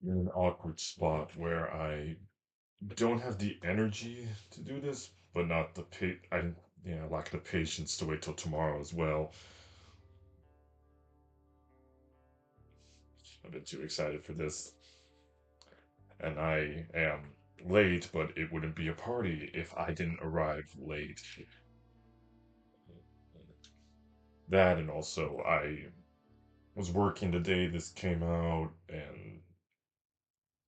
in an awkward spot where I don't have the energy to do this, but not the lack the patience to wait till tomorrow as well. I've been too excited for this, and I am late, but it wouldn't be a party if I didn't arrive late. That, and also I was working the day this came out, and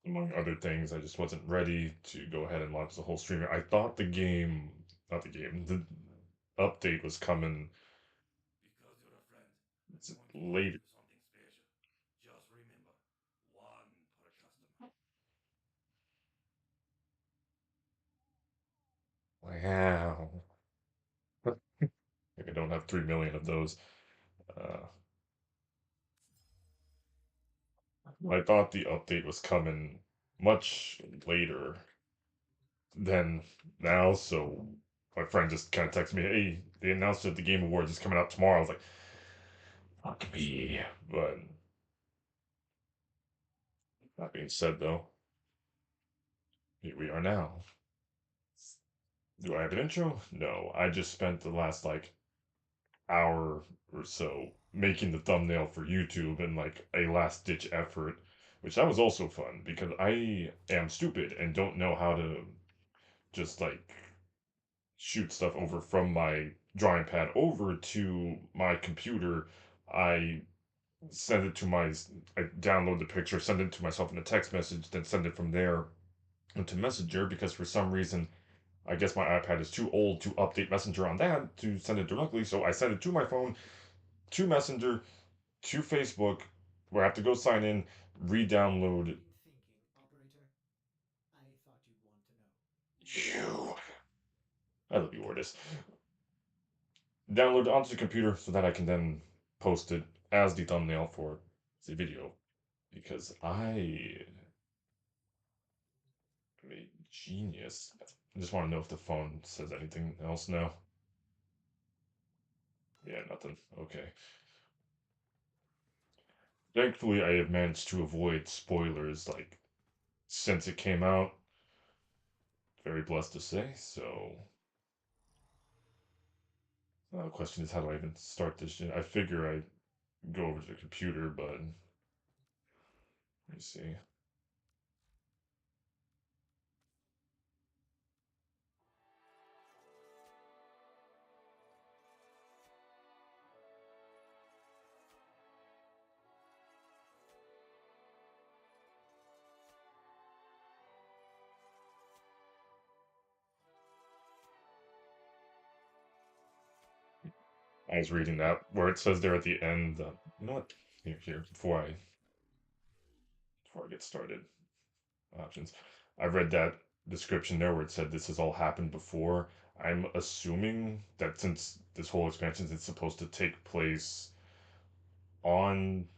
among other things, I just wasn't ready to go ahead and launch the whole streamer. I thought not the game, the update was coming Because you're a friend, I want to treat later. you to something special. Just remember, one per customer. Wow. Like I don't have 3 million of those. Uh, I thought the update was coming much later than now, so my friend just kind of texted me, "Hey, they announced that the Game Awards is coming out tomorrow." I was like, "Fuck me!" But that being said, though, here we are now. Do I have an intro? No, I just spent the last like hour or so making the thumbnail for YouTube and like a last ditch effort, which that was also fun because I am stupid and don't know how to just like shoot stuff over from my drawing pad over to my computer. I send it to my, I download the picture, send it to myself in a text message, then send it from there into Messenger because for some reason I guess my iPad is too old to update Messenger on that to send it directly. So I send it to my phone, to Messenger, to Facebook, where I have to go sign in, re-download Been thinking, operator? I thought you'd want to know. you. I love you, Ordis. Download it onto the computer so that I can then post it as the thumbnail for the video. Because I am a genius. I just want to know if the phone says anything else now. Yeah, nothing. Okay. Thankfully, I have managed to avoid spoilers like since it came out. Very blessed to say. So, the question is, how do I even start this shit? I figure I go over to the computer, but let me see. I was reading that where it says there at the end. You know what? Here, before I get started, options. I read that description there where it said this has all happened before. I'm assuming that since this whole expansion is supposed to take place on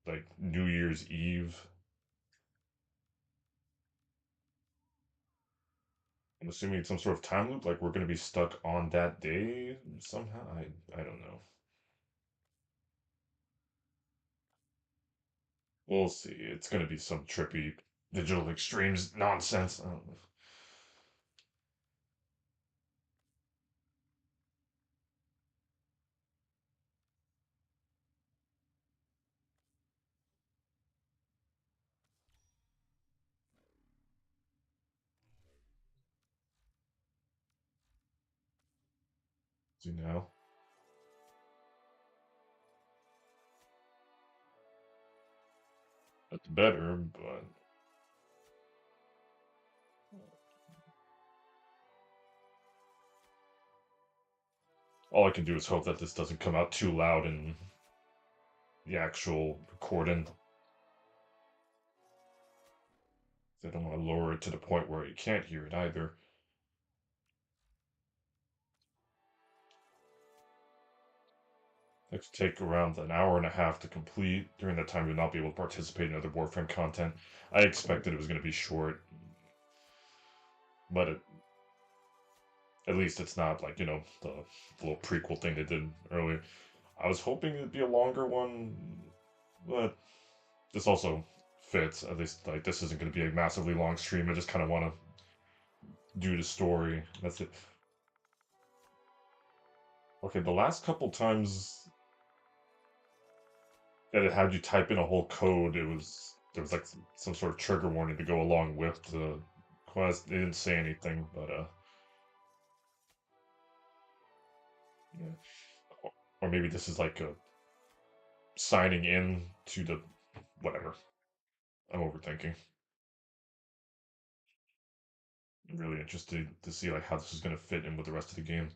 like New Year's Eve, I'm assuming it's some sort of time loop. Like we're going to be stuck on that day somehow. I don't know. We'll see. It's going to be some trippy digital extremes nonsense. I don't know. See now. That's better, but all I can do is hope that this doesn't come out too loud in the actual recording. I don't want to lower it to the point where you can't hear it either. It take around an hour and a half to complete. During that time, you'll not be able to participate in other Warframe content. I expected it was going to be short, but at least it's not like, the little prequel thing they did earlier. I was hoping it'd be a longer one, but this also fits. At least like this isn't going to be a massively long stream. I just kind of want to do the story. That's it. Okay, the last couple times that it had you type in a whole code, there was like some sort of trigger warning to go along with the quest. They didn't say anything, but yeah. Or maybe this is like a signing in to the whatever. I'm overthinking. I'm really interested to see like how this is going to fit in with the rest of the game.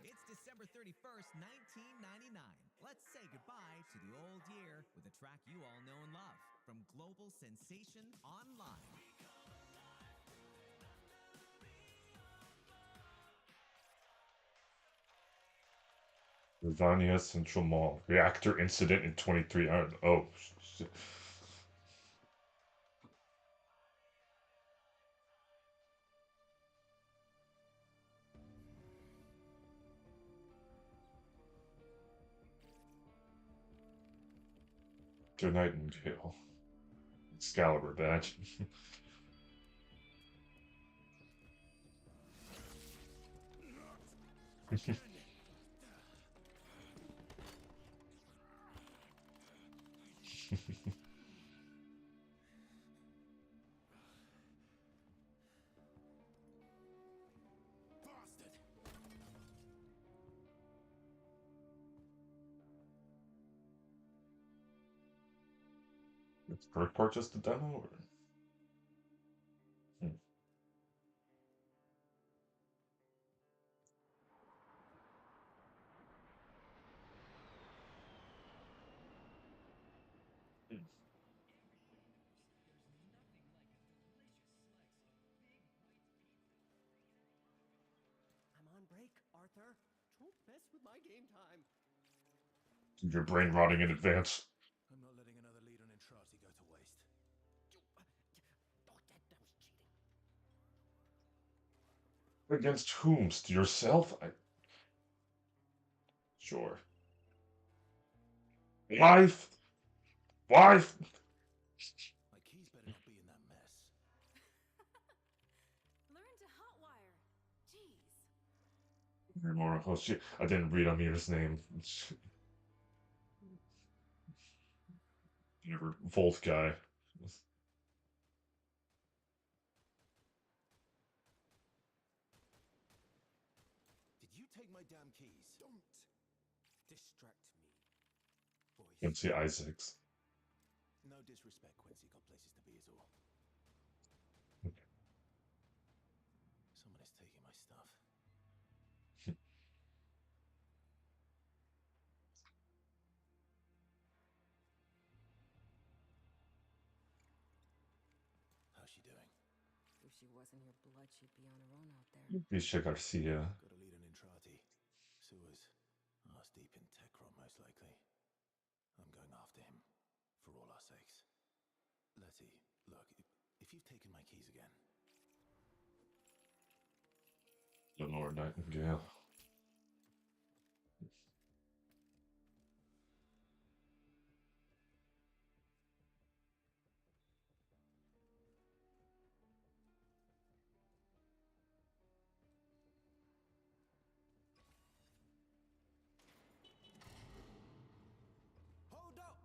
It's December 31st, 1999. Let's say goodbye to the old year with a track you all know and love from global sensation Online. Ravania Central Mall. Reactor incident in 23 hours. Oh, shit. Good Nightingale. Excalibur badge. Bastard! Is first part just a demo? Or? Hmm. Hmm. I'm on break, Arthur. Don't mess with my game time. Your brain rotting in advance. I'm not letting another lead on Entrati go to waste. Oh, that was cheating. Against whomst? Yourself? Sure. Life? Life? My keys better not be in that mess. Learn to hotwire. Jeez. Oh shit, I didn't read Amir's name. Whatever, Volt guy. Did you take my damn keys? Don't distract me, boy. MC Isaacs. No disrespect, Quincy. Got places to be is all. Someone is taking my stuff. How's she doing? If she wasn't your blood, she'd be on her own out there. Misha Garcia. Got a lead on Entrati. Sewers. Arse deep in Techron, most likely. I'm going after him. For all our sakes. Letty, look, if you've taken my keys again. Lenore Nightingale. Hold up!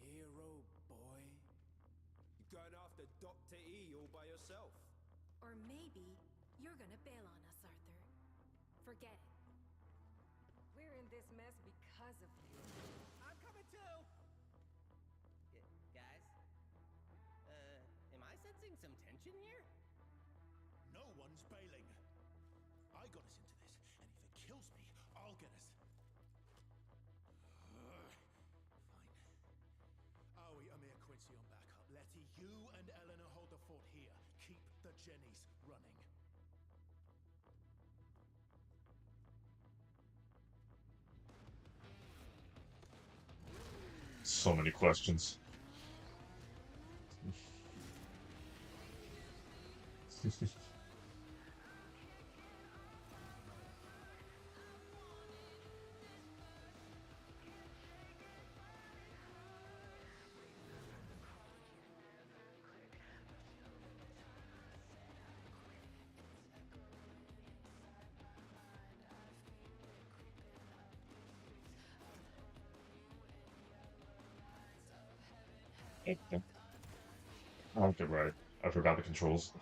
Hero boy. You're going after Dr. E all by yourself. Or maybe you're gonna bail on us, Arthur. Forget it. We're in this mess because of you. I'm coming too. Guys? Am I sensing some tension here? No one's bailing. I got us into this, and if it kills me, I'll get us. Fine. Aoi, Amir, Quincy on backup. Letty, you and Eleanor hold the fort here. Keep the Jennies running. so many questions. Okay, right. I forgot the controls.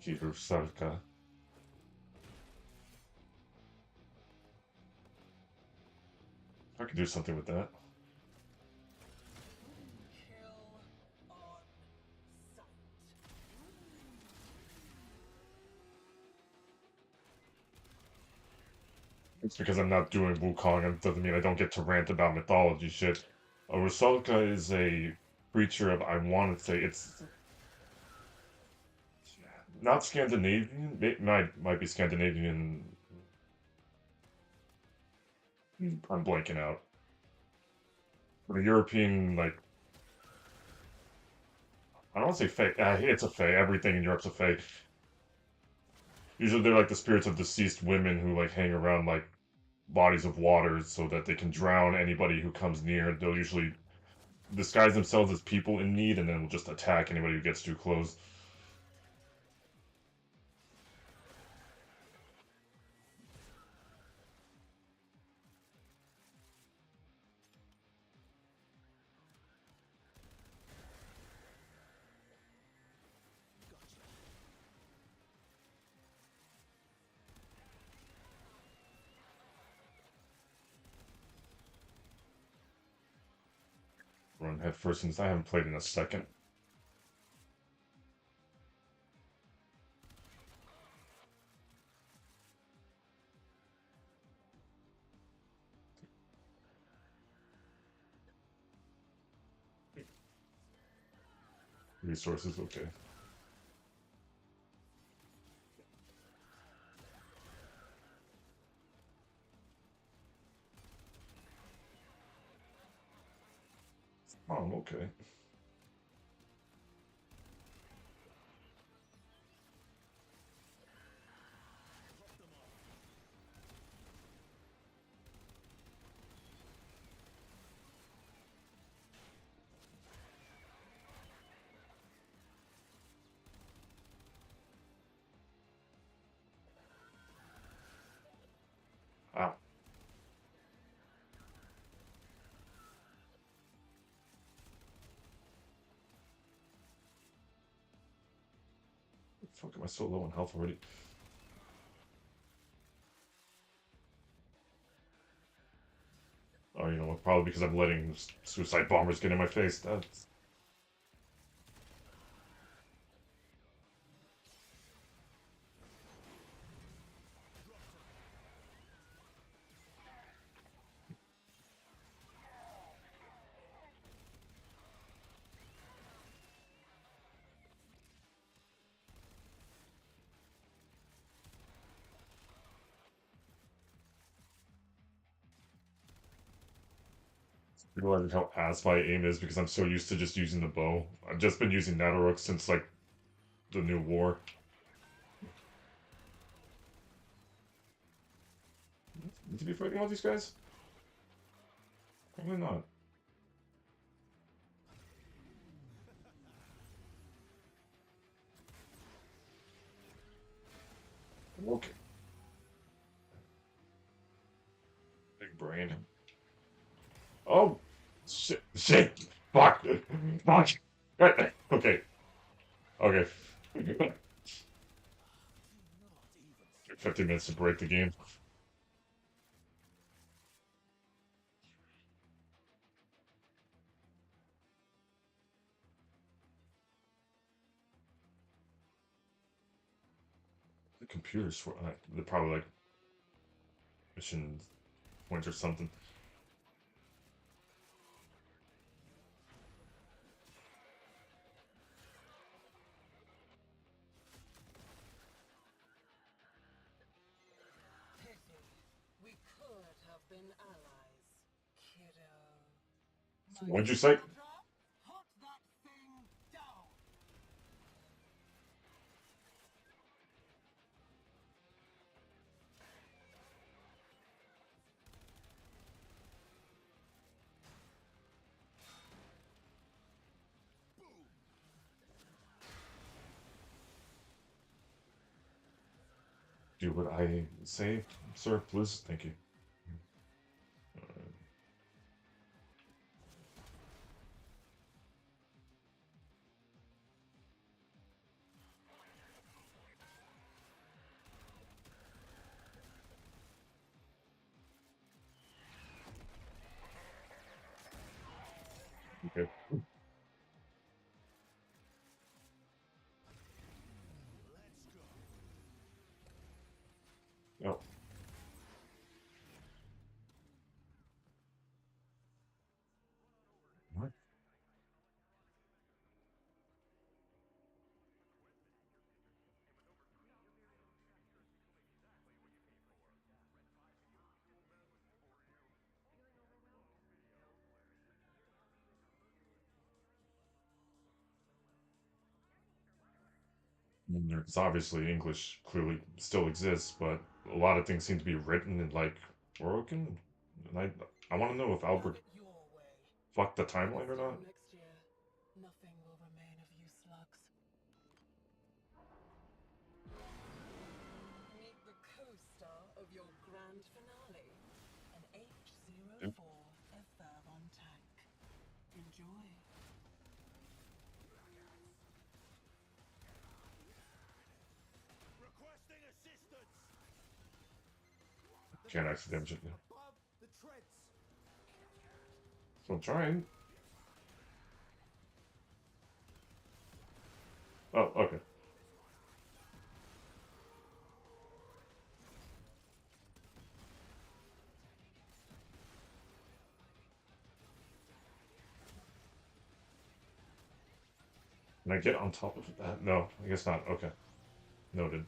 Peter Sarka. I could do something with that. It's because I'm not doing Wukong, and doesn't mean I don't get to rant about mythology shit. A Rusalka is a creature of, I want to say, it's not Scandinavian. It might be Scandinavian. I'm blanking out. But a European, like, I don't want to say fae. It's a fae. Everything in Europe's a fae. Usually they're like the spirits of deceased women who like hang around like bodies of water so that they can drown anybody who comes near. They'll usually disguise themselves as people in need and then will just attack anybody who gets too close. Run headfirst since I haven't played in a second. Resources, okay. Oh, okay. Ah, fuck, am I so low on health already? Oh, you know what? Probably because I'm letting suicide bombers get in my face. That's realizing how ass my aim is because I'm so used to just using the bow. I've just been using Natterok since like the new war. Need to be fighting all these guys? Probably not. Okay. Big brain. Oh! Shit! Shit! Fuck! Fuck! Okay. Okay. 50 minutes to break the game. The computers for they're probably like mission points or something. fallen allies, kiddo. What'd you say? Hunt that thing down! Do what I say, sir, please. Thank you. Okay. Oh. What? It's obviously English clearly still exists, but a lot of things seem to be written in like broken. And I want to know if Have Albert it your way. fucked the By timeline this or not. time next year, nothing will remain of you slugs. Meet the co-star of your grand finale, an Yep. H-04 F-Valve tank. Enjoy. Requesting assistance. Can't actually damage it. Above the treads. So I'm trying. Oh, okay. Can I get on top of that? No, I guess not. Okay. Noted.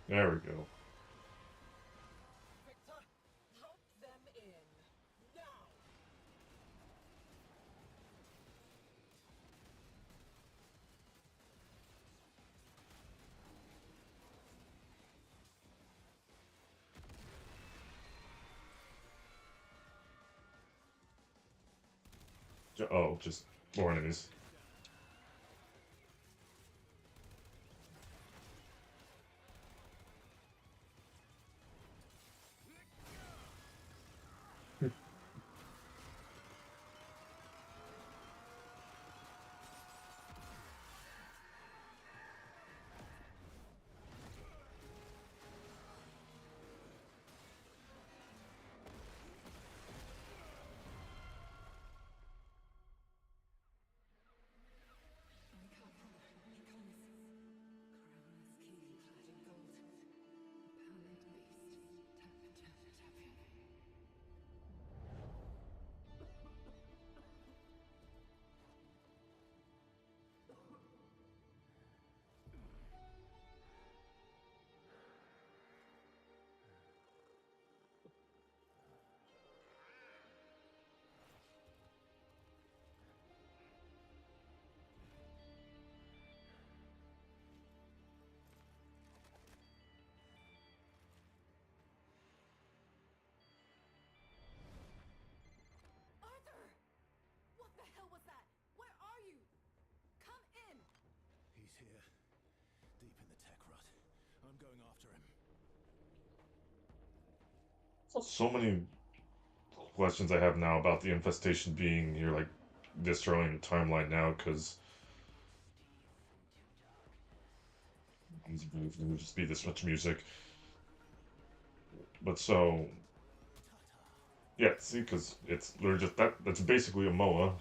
There we go. Victor, drop them in. Now! Oh, just more enemies. Arthur! What the hell was that? Where are you? Come in! He's here, deep in the tech rut. I'm going after him. So many questions I have now about the infestation being here, like destroying the timeline now, because it would just be this much music. But so, Yeah, see, because it's they're just that's basically a MOA.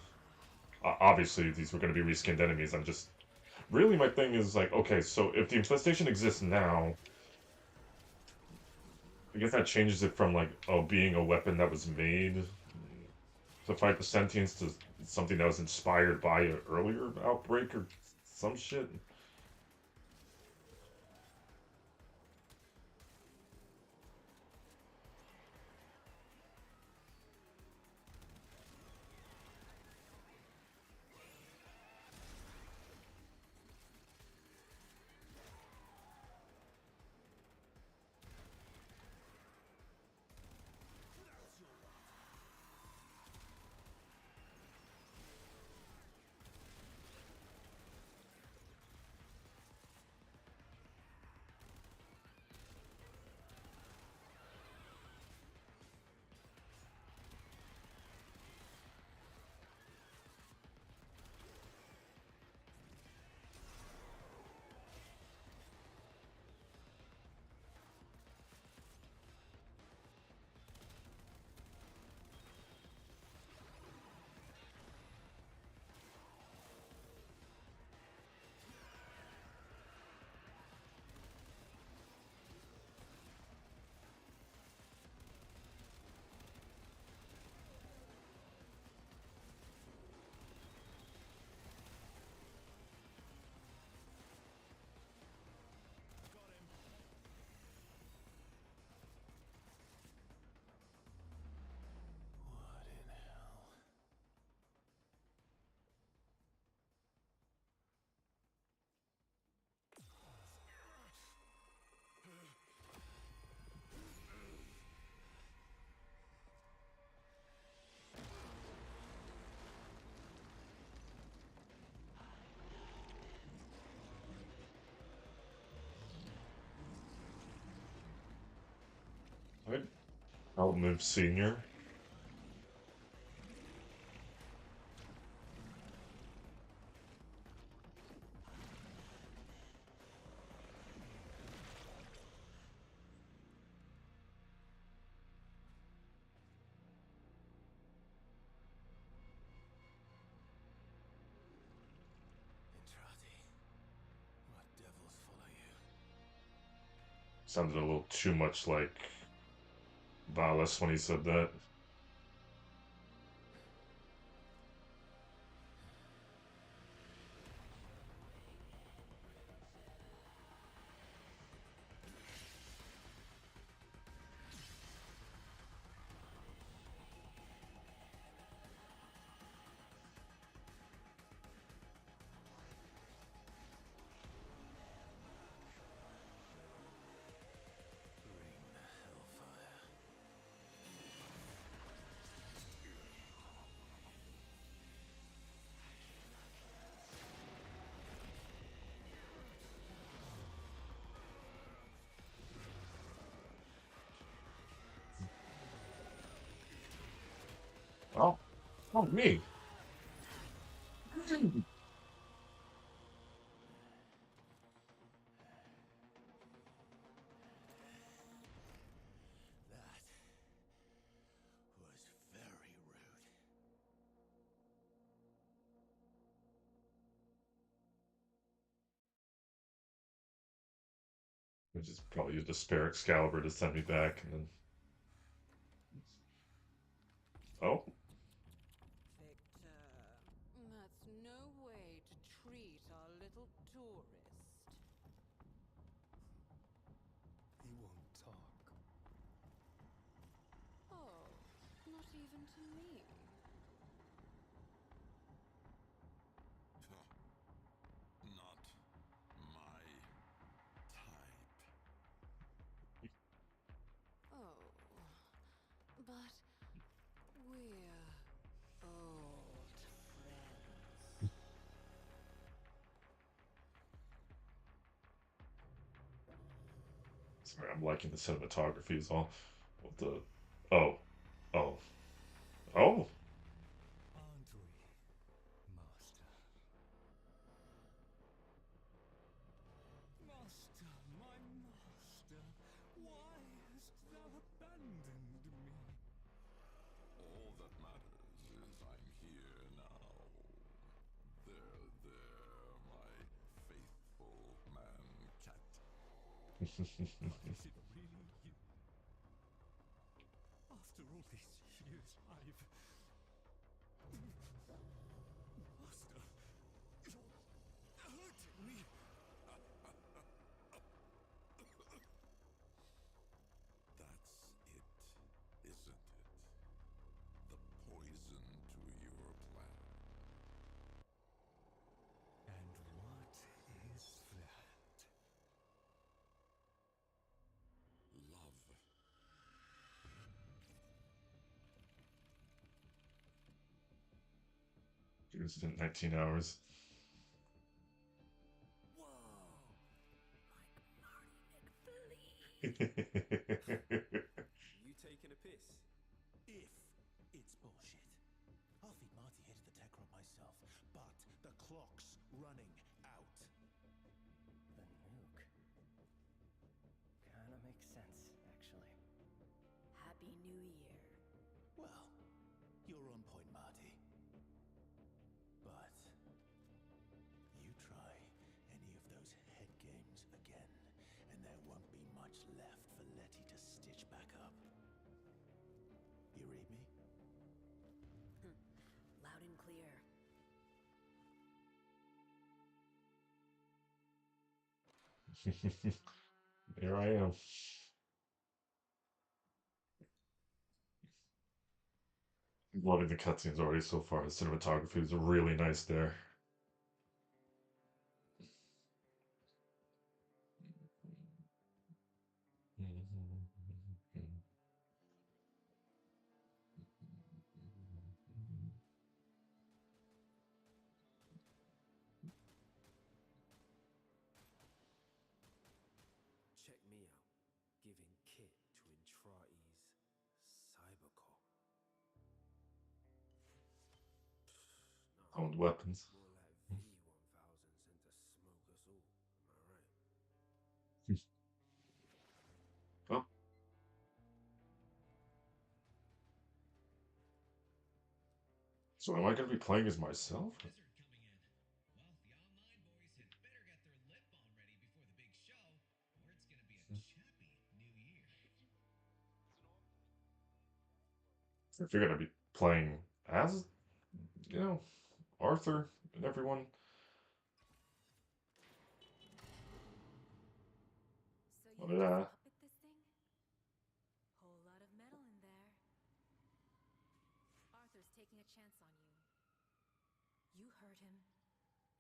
Obviously, these were going to be reskinned enemies. I'm just really my thing is like, okay, so if the infestation exists now, I guess that changes it from like oh being a weapon that was made to fight the sentience to something that was inspired by an earlier outbreak or some shit. What in hell? Right? I'll move senior. Entrati, what devils follow you? Sounded a little too much like Valis when he said that. Bring the hellfire. Oh, oh me. That was very rude. I just probably used a spare Excalibur to send me back, and then oh, Victor, that's no way to treat our little tourist. He won't talk. Oh, not even to me. Not my type. Oh, but we're old friends. sorry, I'm liking the cinematography is all. What the? Oh, oh, oh. Aren't we, Master? Master, my master, why hast thou abandoned me? Is it really you? After all these years, Master, you're hurting me. That's it, isn't it? The poison to your plan. And what is that? Love. Instant 19 hours. Whoa! Like Marty McFlee. You taking a piss? If it's bullshit. I'll feed Marty here to the tech rod myself, but the clock's running out. The nuke. Kinda makes sense, actually. Happy New Year. Well, you're on point, Marty. But you try any of those head games again, and there won't be much left for Letty to stitch back up. You read me? Loud and clear. Here I am. Loving the cutscenes already so far. The cinematography is really nice there. Check me out, giving kit to Intrati's cybercop. Owned weapons. More like V1000 sent to smoke us all, am I right? Oh. So am I going to be playing as myself? Blizzard coming in. Well, the online boys had better get their lip balm ready before the big show, or it's gonna be a chappy new year. If you're going to be playing as, Arthur and everyone. So Oh, you yeah. just puppet this thing? Whole lot of metal in there. Arthur's taking a chance on you. You hurt him,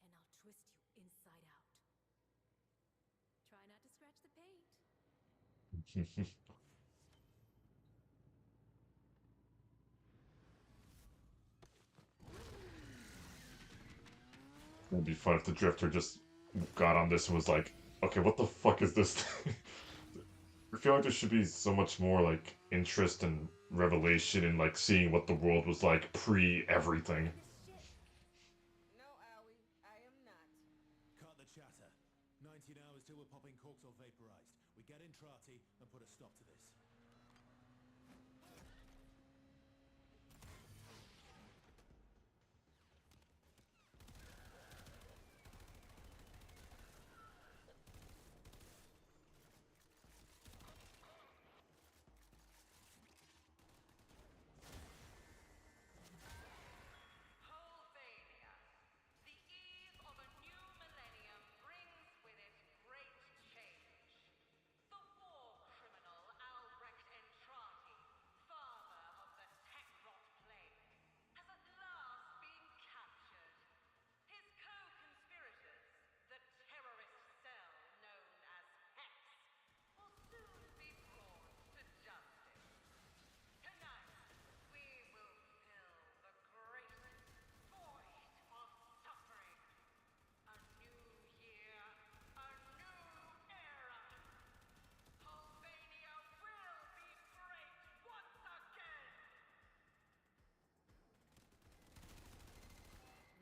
and I'll twist you inside out. Try not to scratch the paint. It'd be fun if the Drifter just got on this and was like, okay, what the fuck is this thing? I feel like there should be so much more like interest and revelation in like seeing what the world was like pre everything. This shit. No, Owie, I am not. Cut the chatter. 19 hours till we're popping corks or vaporized. We get Intrati and put a stop to this. Holvania. The eve of a new millennium brings with it great change. The war criminal Albrecht Entrati, father of the Tekrot plague, has at last been captured. His co-conspirators, the terrorist cell known as Hex, will soon be brought to justice. Tonight, we will fill the greatest void of suffering. A new year, a new era. Albania will be great once again.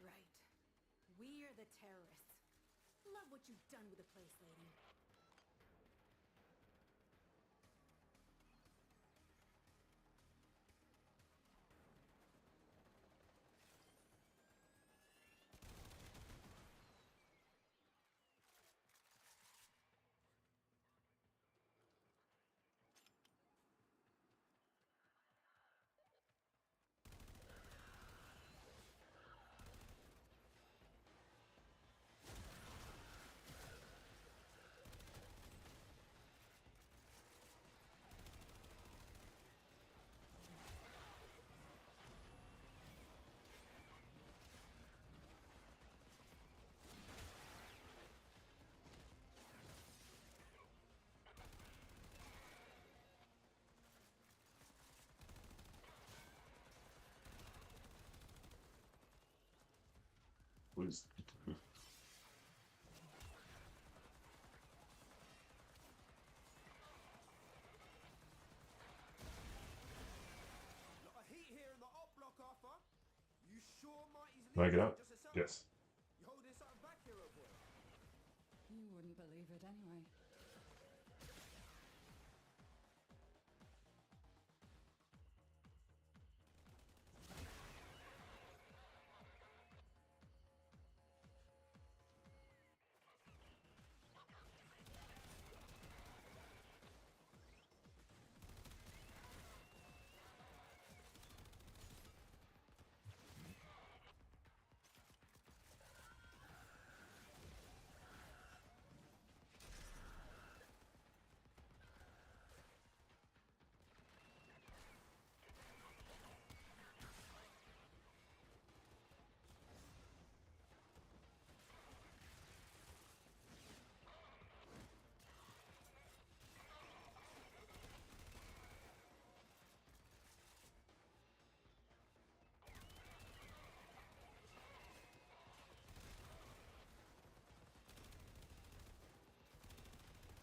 Right. We're the terrorists. Love what you've done with the place, lady. please. Lot of heat here in the op block, Arthur. You sure Mighty's Can I get leaving out? just a summer? Yes. You holding something back, hero boy? You wouldn't believe it anyway.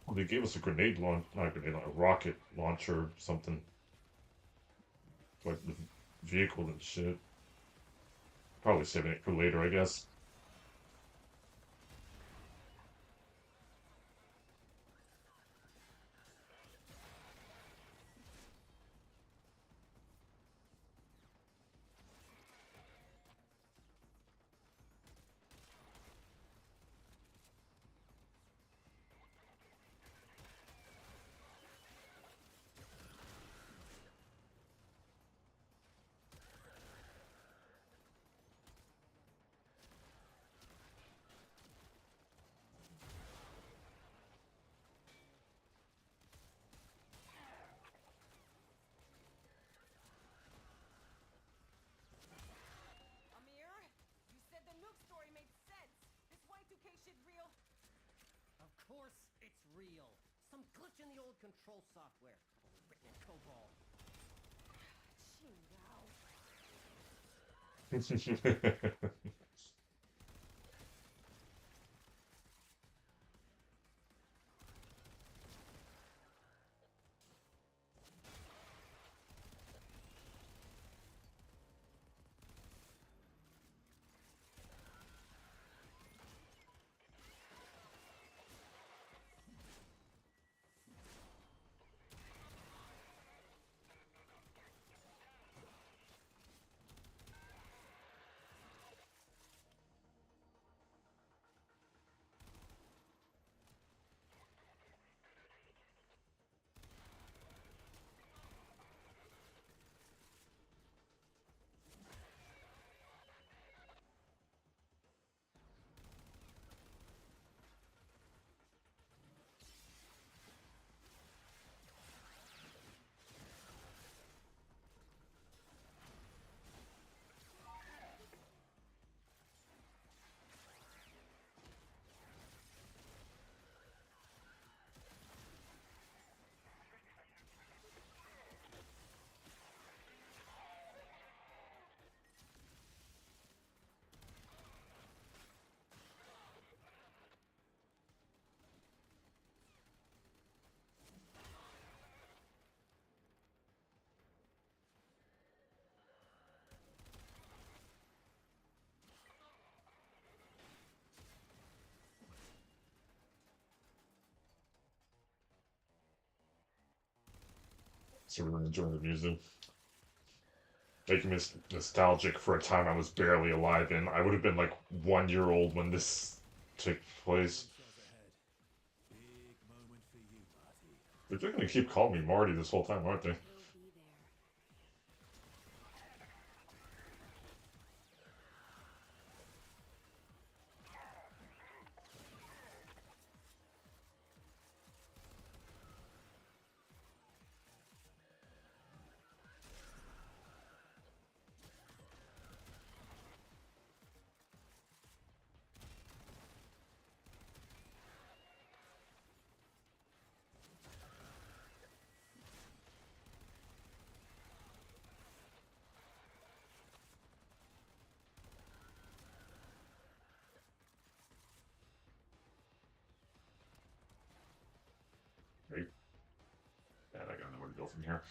Well, they gave us a grenade launch, not a grenade, a rocket launcher or something. Like the vehicle and shit. Probably saving it for later, I guess. Amir, you said the Nook story made sense. This Y2K shit real? Of course it's real. Some glitch in the old control software. Written in COBOL. So really enjoying the music. Making me nostalgic for a time I was barely alive in. I would have been like 1 year old when this took place. Cells ahead. Big moment for you, Marty. They're just gonna keep calling me Marty this whole time, aren't they? He'll be there. go from here.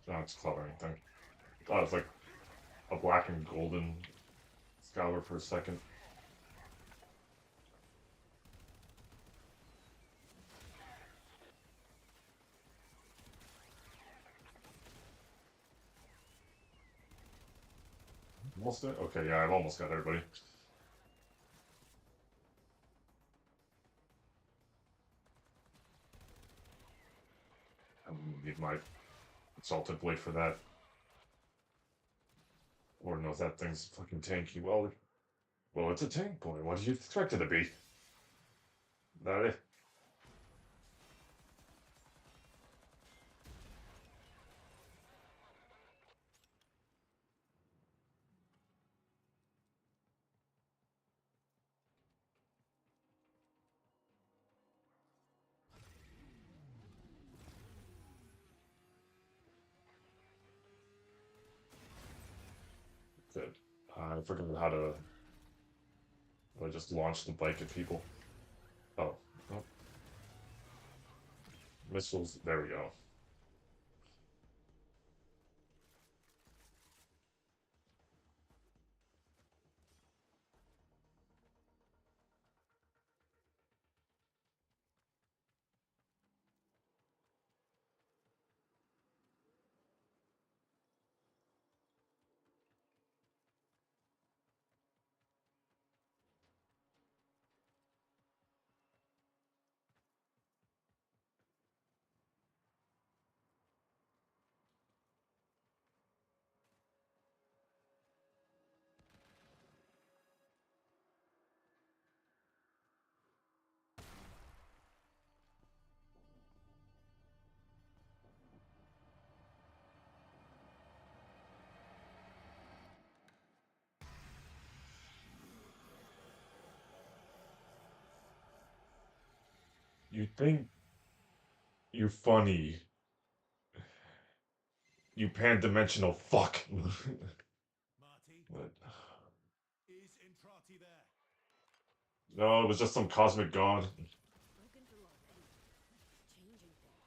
No, it's clever anything. Oh, it's like a black and golden scholar for a second. Almost it? Okay, yeah, I've almost got everybody. I need my Exalted Blade for that. Lord knows that thing's fucking tanky. Well, it's a tank boy. What did you expect it to be? That it? Good. I forgot how to. I just launched the bike at people. Oh, oh. Missiles. There we go. You think you're funny. You pan-dimensional fuck. Marty, But, is Entrati there? no, it was just some cosmic god. Broken through already. Changing things.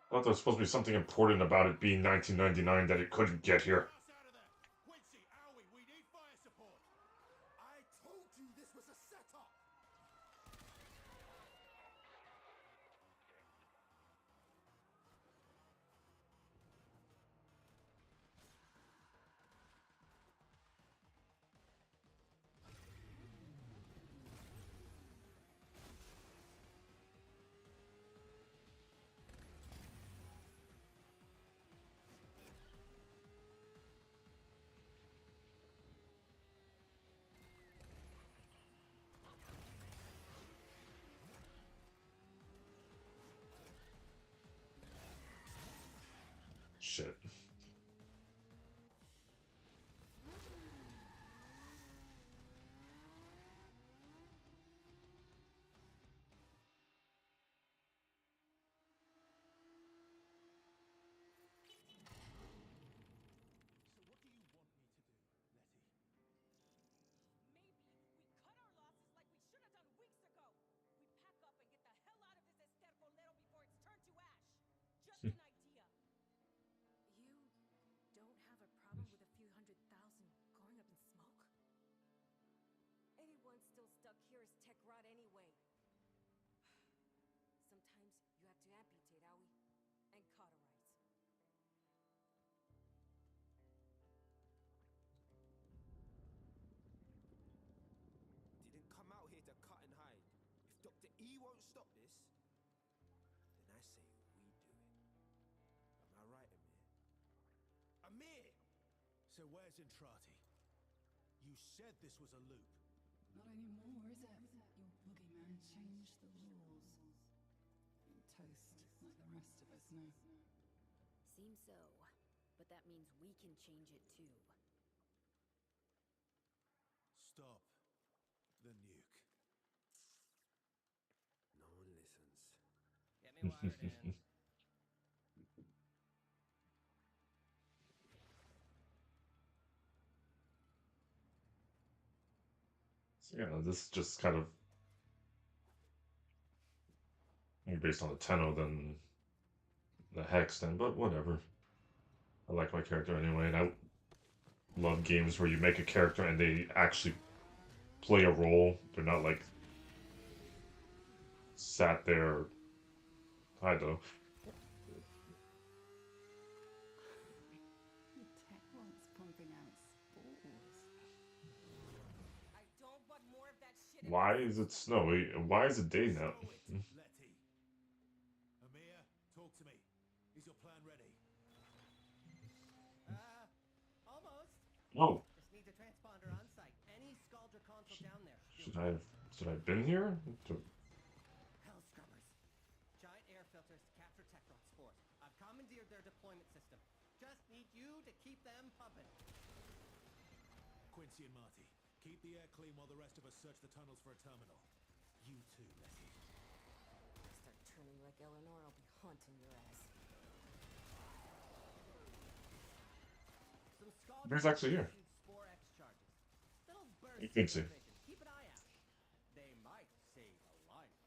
I thought there was supposed to be something important about it being 1999 that it couldn't get here. Us out of there! Quincy, Owie, we need fire support! I told you this was a setup! Shit. So what do you want me to do, Letty? Maybe we cut our losses like we should have done weeks ago. We pack up and get the hell out of this estercolero before it's turned to ash. Just an idea. You don't have a problem with a few 100,000 going up in smoke? Anyone still stuck here is tech rot anyway. Sometimes you have to amputate, Owie, and cauterize. Didn't come out here to cut and hide. If Dr. E won't stop this, then I say we do it. Am I right, Amir? Amir! So where's Entrati? You said this was a loop. Not anymore, is it? Your boogeyman changed the rules. You're toast, like the rest of us now. Seems so. But that means we can change it too. Stop the nuke. No one listens. Get me wired in. So, yeah, this is just kind of more based on the Tenno than the Hex, then, but whatever. I like my character anyway, and I love games where you make a character and they actually play a role. They're not like sat there. I don't know. The Techron's pumping out spores. I don't want more of that shit in Why my is it system. snowy? Why is it day now? Slow it, Letty. Amir, talk to me. Is your plan ready? Almost. Oh, Just need the transponder on site. Any Scaldra console down there. should I have been here? Hell scrubbers. Giant air filters to capture Techron spores. I've commandeered their deployment system. Just need you to keep them pumping. Quincy and Marty, keep the air clean while the rest of us search the tunnels for a terminal. You too, Letty. Start turning like Eleanor, I'll be haunting your ass. Some Scaldra Who's actually here? issued Spore X charges. Little You bursts can of see. vision. Keep an eye out. They might save a life.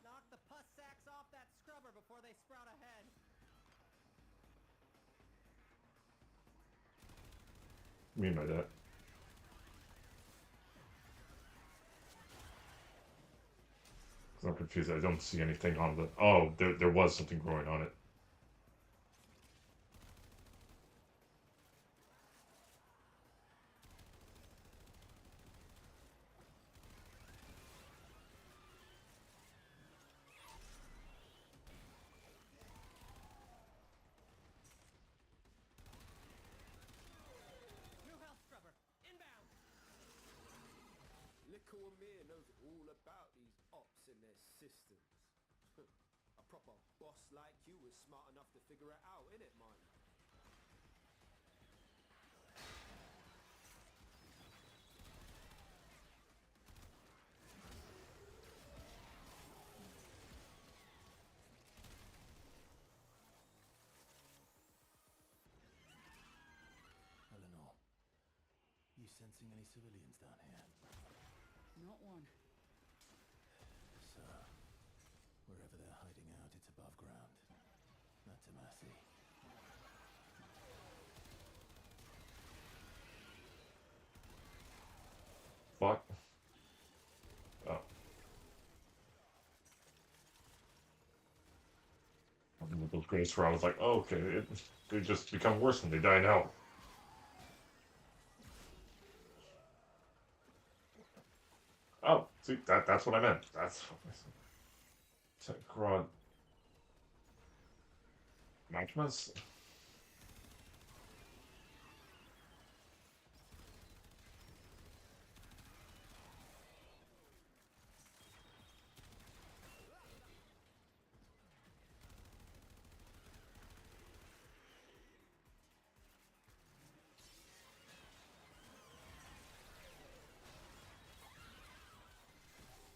Knock the pus sacks off that scrubber before they sprout ahead. What do you mean by that? I'm confused. I don't see anything on the. Oh, there was something growing on it. New health scrubber. Inbound. Little Amir knows all about these ops and their systems. A proper boss like you was smart enough to figure it out, innit, man? Eleanor, you sensing any civilians down here? Not one. So, wherever they're hiding out, it's above ground. That's a Massey. Fuck. Oh. One of those grace where I was like, oh, okay, they just become worse when they die now. Oh, see, that's what I meant. That's what I said. Techron. Maximus?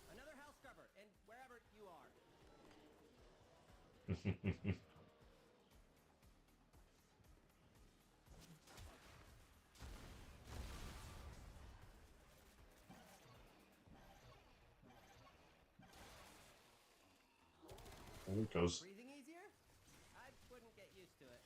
Another health scrubber. And wherever you are. There it goes. Breathing easier? I wouldn't get used to it.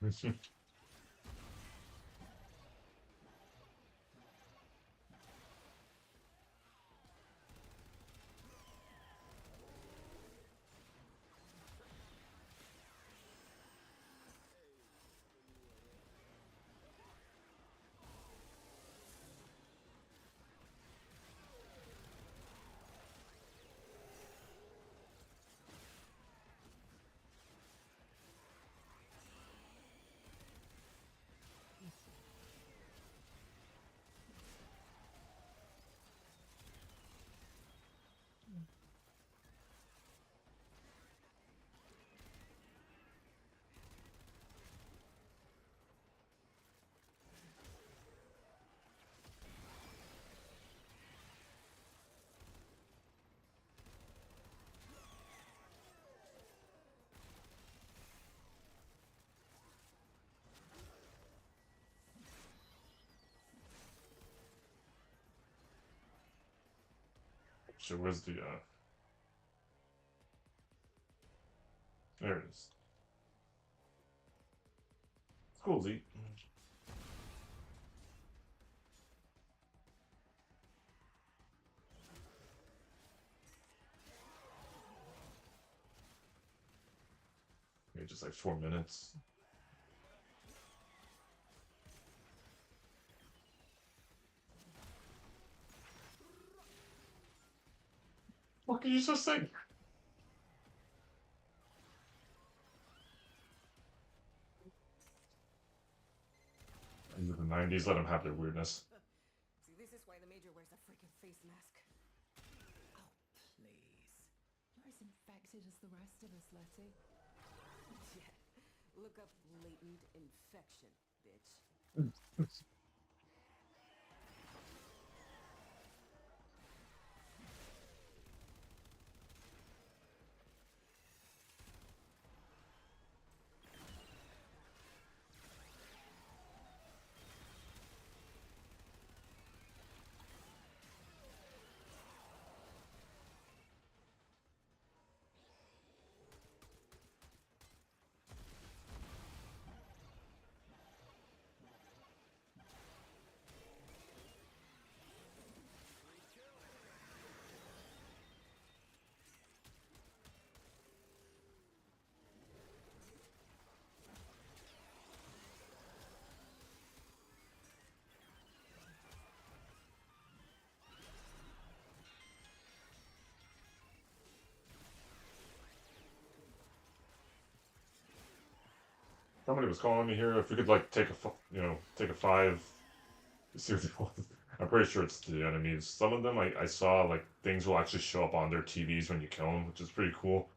So where's the there it is. Cool, Z. Maybe just like 4 minutes. What can you just say? Into the 90s, let them have their weirdness. See, this is why the Major wears a freaking face mask. Oh, please. You're as infected as the rest of us, Letty. Yeah. Look up latent infection, bitch. Somebody was calling me here. If we could like take take a five. See what they want. I'm pretty sure it's the enemies. Some of them I saw like things will actually show up on their TVs when you kill them, which is pretty cool.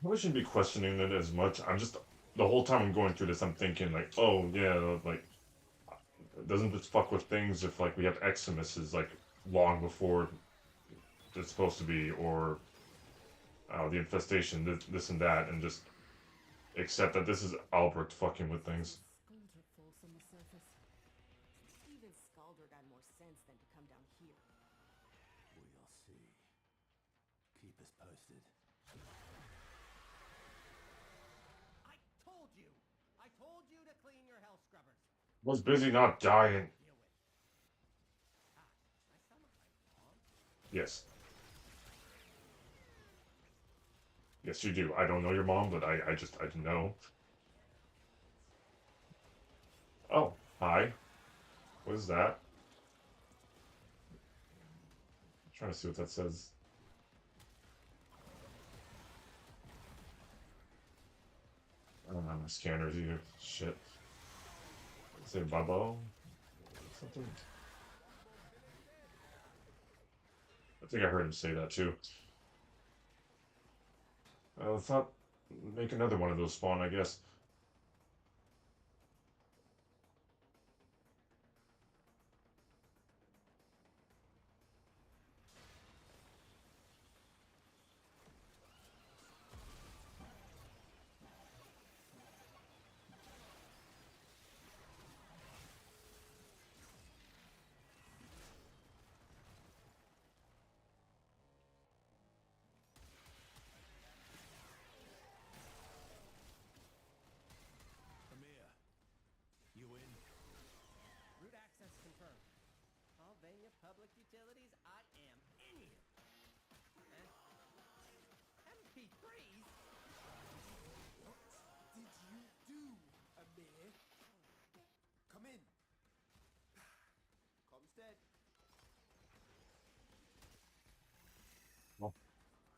I shouldn't be questioning it as much. I'm just the whole time I'm going through this, I'm thinking like, oh yeah, like doesn't this fuck with things if like we have Eximuses like long before it's supposed to be, or the infestation, this and that, and just accept that this is Albrecht fucking with things. Scoldred force on the surface. Even Scaldred had more sense than to come down here. We'll see. Keep us posted. I told you! I told you to clean your hell scrubbers. Was busy not dying. Deal with. Ah, I sound like my mom. Yes. Yes, you do. I don't know your mom, but I know. Oh, hi. What is that? I'm trying to see what that says. I don't have my scanners either. Shit. Say Bubbo? Something? I think I heard him say that too. Let's not make another one of those spawn, I guess.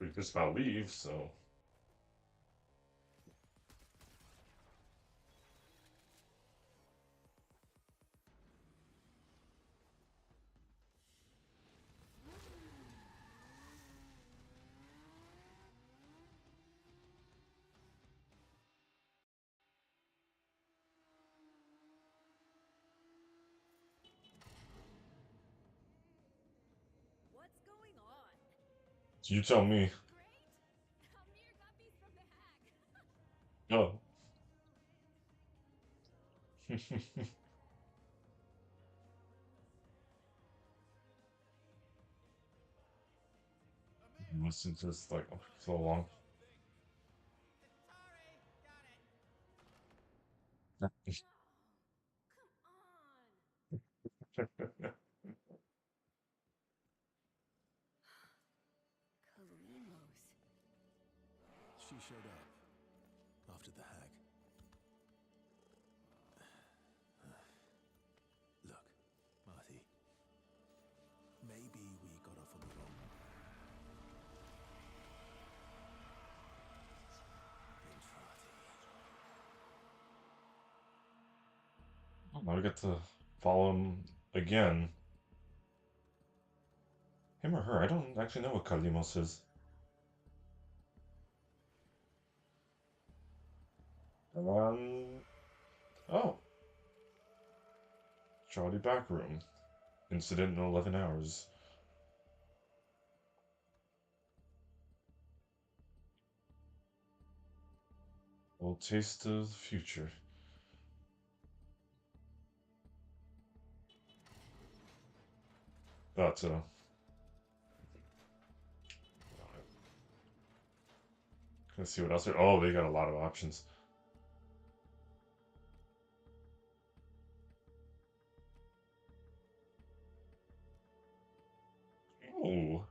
We just about leave, so. What's going on? You tell me. Great! A mere guppies from the hag. Oh. Listen to this like so long. Atari, got it. No, come on. Kalimos. She showed up after the hag. Look, Marty. Maybe we got off on the wrong. Now we get to follow him again. Him or her? I don't actually know what Kalimos is. Oh. Charlie back room. Incident in 11 hours. Well, taste of the future. But, let's see what else. Oh, they got a lot of options. Oh.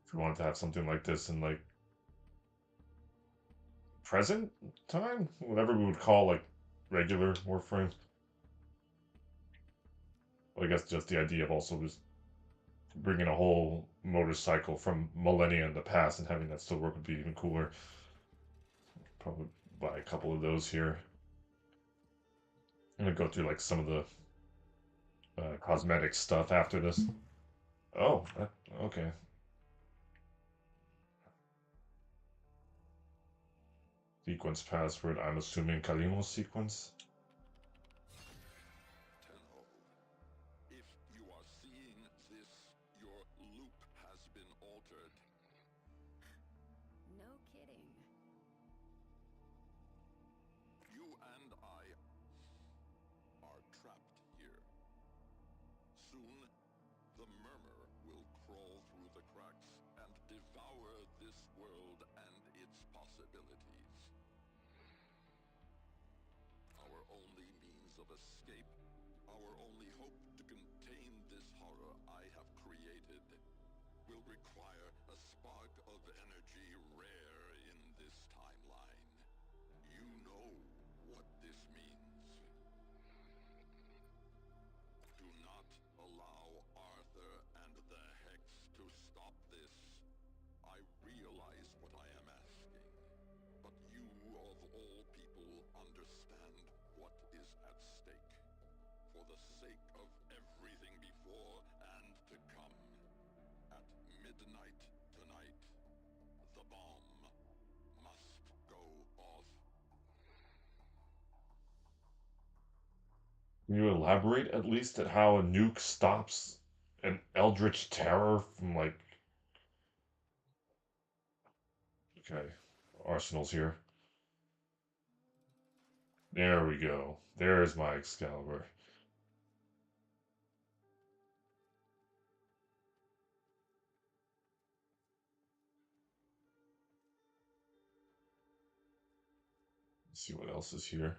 If you wanted to have something like this in like present time, whatever we would call like regular Warframe. Well, I guess just the idea of also just bringing a whole motorcycle from millennia in the past and having that still work would be even cooler. Probably buy a couple of those here. I'm gonna go through like some of the cosmetic stuff after this. Oh, okay. Sequence password. I'm assuming Kalimos sequence. Tenho, if you are seeing this, your loop has been altered. No kidding. You and I are trapped here. Soon, the murmur will crawl through the cracks and devour this world and its possibilities. Our only means of escape, our only hope to contain this horror I have created, will require a spark of energy rare in this timeline. You know what this means. Do not allow Arthur and the Hex to stop this. I realize what I am asking, but you of all people understand what is at stake. For the sake of everything before and to come, at midnight tonight, the bomb must go off. Can you elaborate at least at how a nuke stops an eldritch terror from like? Okay, arsenals here. There we go. There's my Excalibur. Let's see what else is here.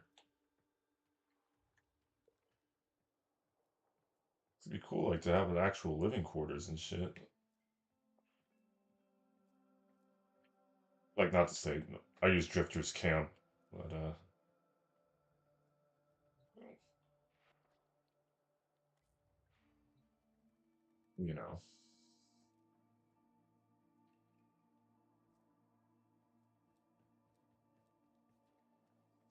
It'd be cool, like to have an actual living quarters and shit. Like, not to say I use Drifter's Camp, but you know,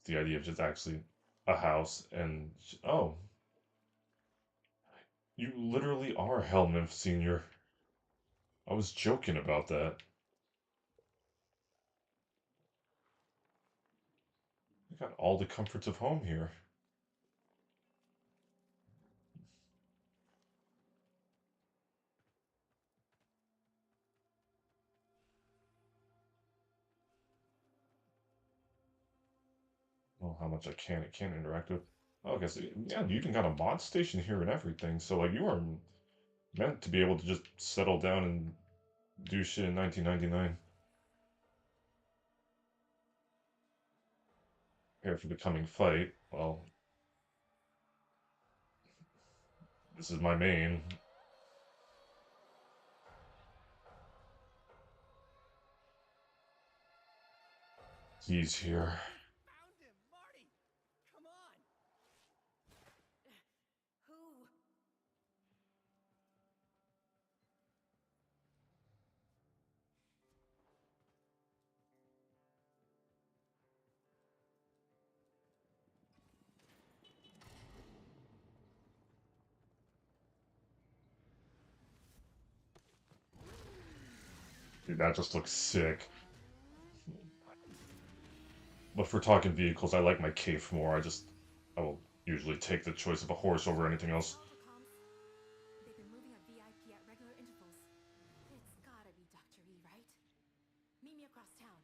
the idea of just actually a house and oh, you literally are Helminth Senior. I was joking about that. I got all the comforts of home here. Oh, how much I can't interact with. Oh, I guess yeah, you even got a mod station here and everything. So like you are meant to be able to just settle down and do shit in 1999. Here for the coming fight. Well, this is my main. He's here. Found him, Marty! Come on! Who? Dude, that just looks sick. But for talking vehicles, I like my Cape more. I will usually take the choice of a horse over anything else. Alpha comms. They've been moving a VIP at regular intervals. It's gotta be Dr. E, right? Meet me across town.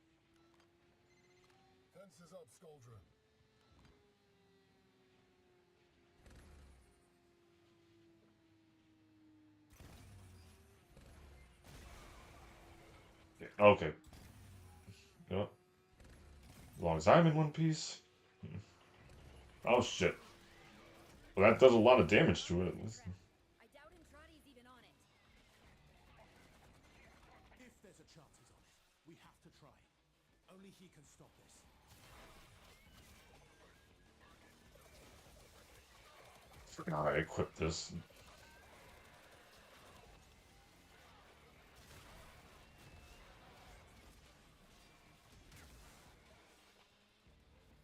Fences up, Scoldron. Yeah, okay. Yep. As long as I'm in one piece. Oh shit. Well, that does a lot of damage to it. I doubt Andrade's even on it. If there's a chance he's on it, we have to try. Only he can stop this. Forgot how I equipped this.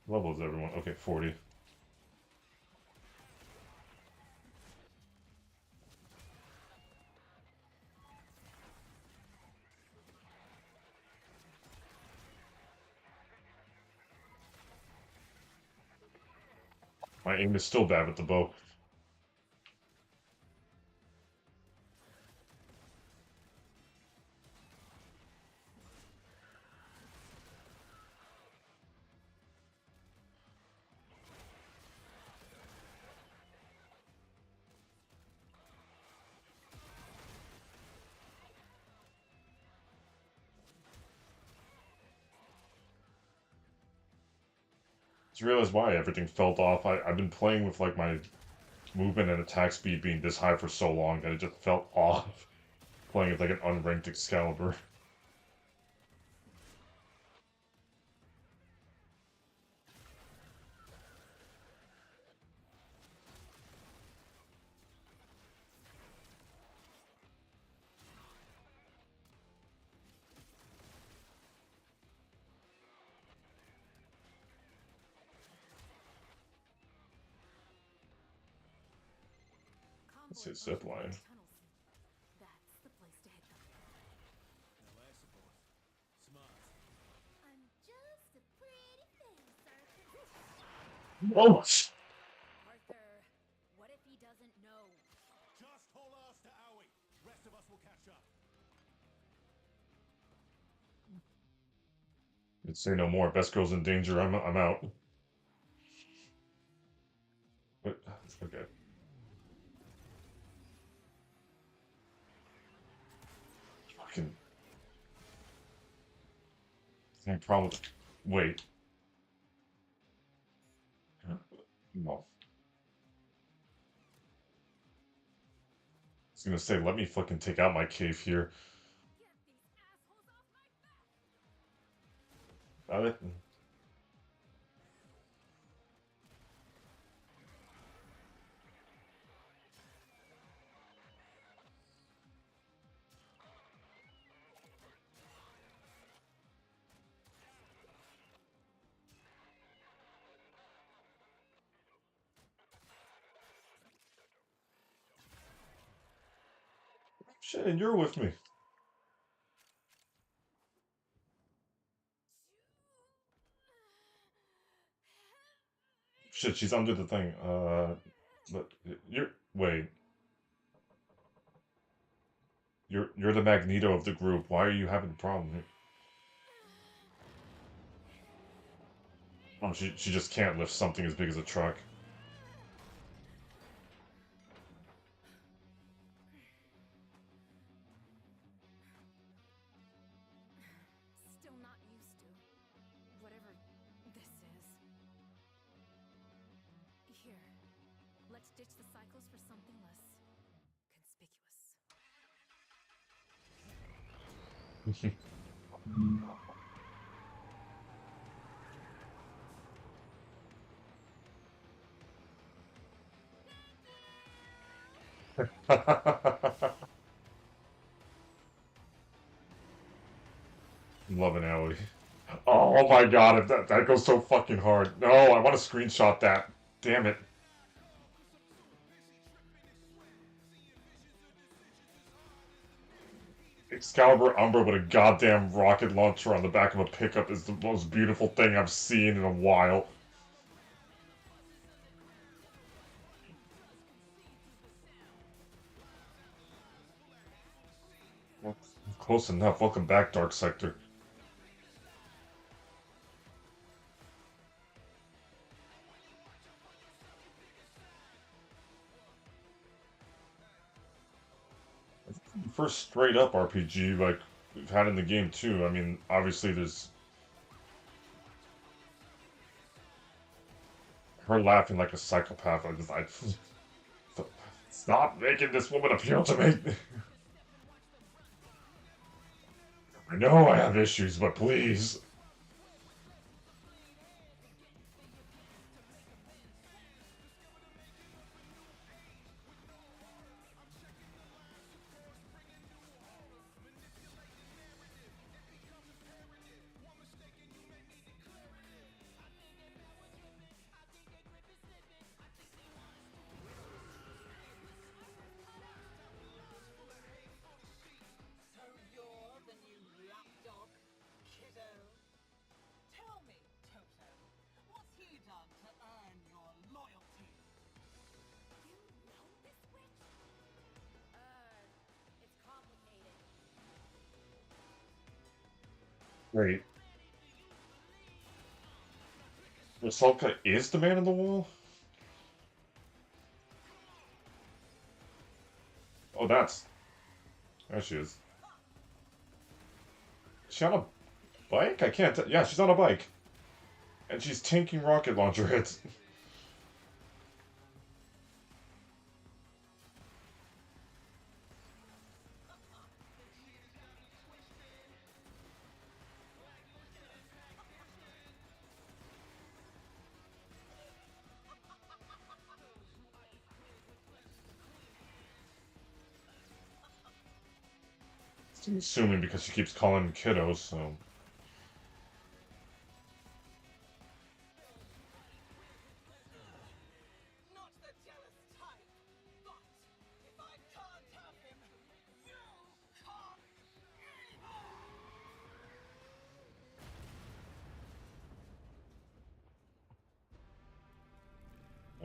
Level is everyone? Okay, 40. My aim is still bad with the bow. Just realized why everything felt off. I've been playing with like my movement and attack speed being this high for so long that it just felt off. Playing with like an unranked Excalibur. Let's hit zip line. Tunnels. That's the place to hit them. No air support. Smart. I'm just a pretty face, Arthur. Oh! Arthur, what if he doesn't know? Just haul ass to Owie. Rest of us will catch up. Let's say no more. Best girl's in danger. I'm out. But, okay. Fucking. No problem. Wait. No. I was gonna say, let me fucking take out my cave here. Get these assholes off my back! ver. Shit, you're with me. Shit, she's under the thing. But you're wait. You're the Magneto of the group. Why are you having a problem here? Oh, she just can't lift something as big as a truck. Still not used to whatever this is. Here, let's ditch the cycles for something less conspicuous. Love an alley. Oh my god, if that goes so fucking hard. No, I want to screenshot that. Damn it. Excalibur Umbra with a goddamn rocket launcher on the back of a pickup is the most beautiful thing I've seen in a while. Well, close enough. Welcome back, Dark Sector. First straight up RPG like we've had in the game too. I mean, obviously there's her laughing like a psychopath. I stop making this woman appeal to me. I know I have issues, but please. So you're the new lapdog, kiddo? Tell me, Toto, what's he done to earn your loyalty? You know this witch? It's complicated. Wait. Rusalka is the man in the wall? Oh, that's... There she is. Is she on a bike? I can't yeah, she's on a bike. And she's tanking rocket launcher hits. I'm assuming because she keeps calling him kiddos, so... Not the jealous type, but if I can't have him, you can't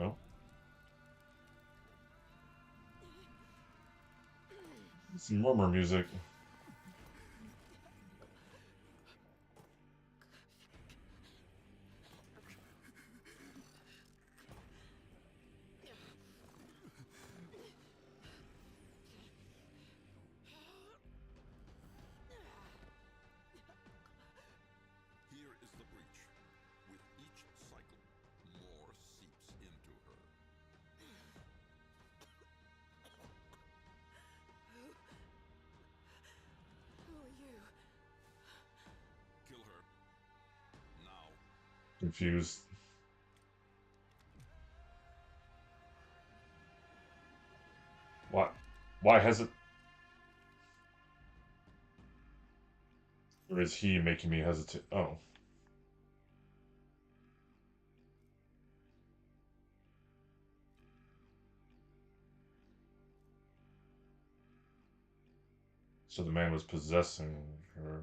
either! Oh. Some murmur music. Here is the breach. With each cycle, more seeps into her. Confused. Why? Why has it? Or is he making me hesitate? Oh. So the man was possessing her.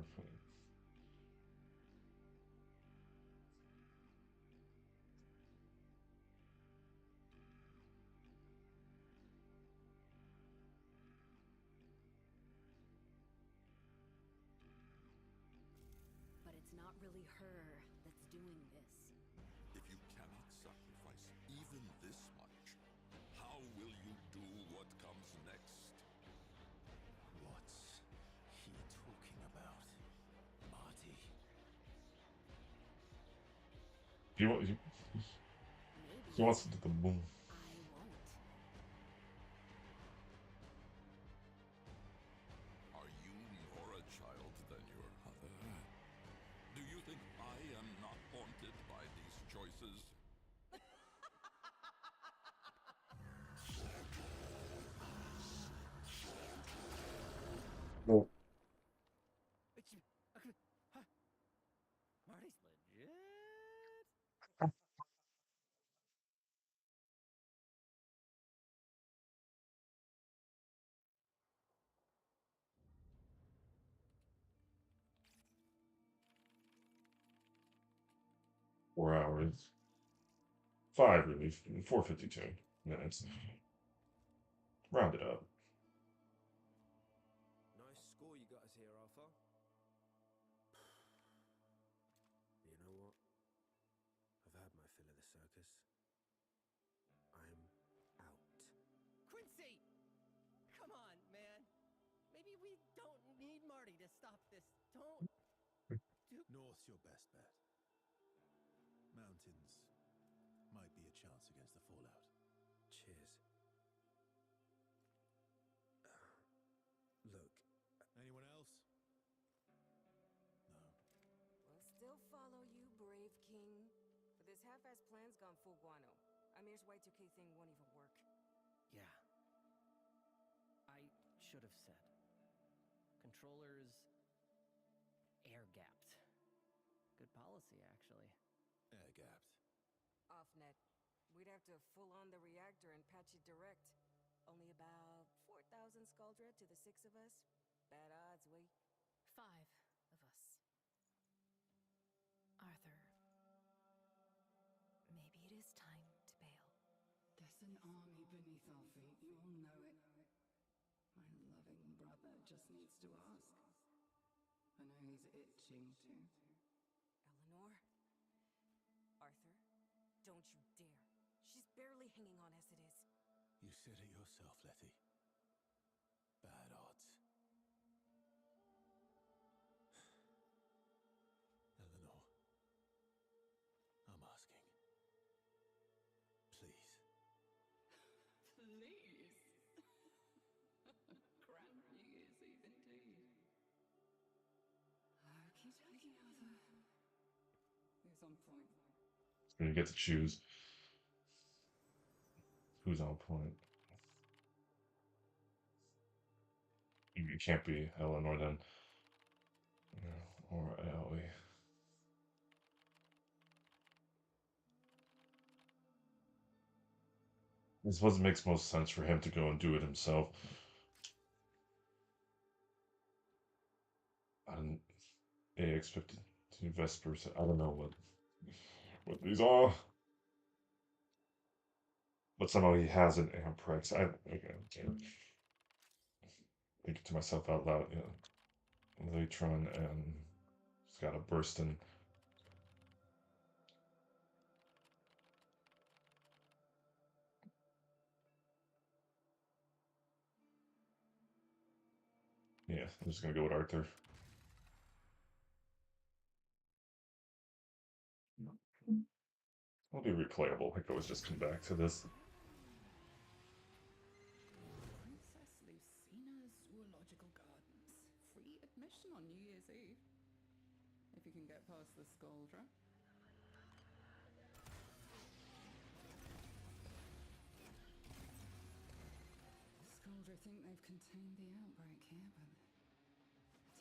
But it's not really her that's doing this. If you cannot sacrifice even this much, how will you do what comes next? What's he talking about, Marty? He wants to do the boom. I won't. Are you more a child than your mother? Do you think I am not haunted by these choices? No. Marty's legit. 4 hours. 5 really. 4:52 minutes. Round it up. Nice score you got us here, Arthur. You know what? I've had my fill of the circus. I'm out. Quincy! Come on, man. Maybe we don't need Marty to stop this. Don't do. North's your best bet. Mountains might be a chance against the fallout. Cheers. Look, Anyone else? No. We'll still follow you, brave king. But this half-assed plan's gone full guano. Amir's Y2K thing won't even work. Yeah. I should have said. Controllers air-gapped. Good policy, actually. Air-gapped. Off-net. We'd have to full-on the reactor and patch it direct. Only about 4,000 Scaldra to the 6 of us. Bad odds, wait. 5 of us. Arthur, maybe it is time to bail. There's an army beneath our feet, you all know it. My loving brother just needs to ask. I know he's itching to. Eleanor? Arthur? Don't you dare. She's barely hanging on as it is. You said it yourself, Letty. Bad odds. Eleanor, I'm asking. Please. Please. Grand New Year's Eve indeed. Okie dokie, Arthur. Who's on point? You get to choose who's on point. You can't be Eleanor then. Or Ellie. I suppose it makes most sense for him to go and do it himself. And they expected to Vespers. I don't know what these are. But somehow he has an Amprex. I can't think to myself out loud. Latron and he's got a Burston. Yeah, I'm just gonna go with Arthur. It'll be replayable. I could always just come back to this. Princess Lucina's Zoological Gardens. Free admission on New Year's Eve. If you can get past the Scaldra. soldier think they've contained the outbreak here, but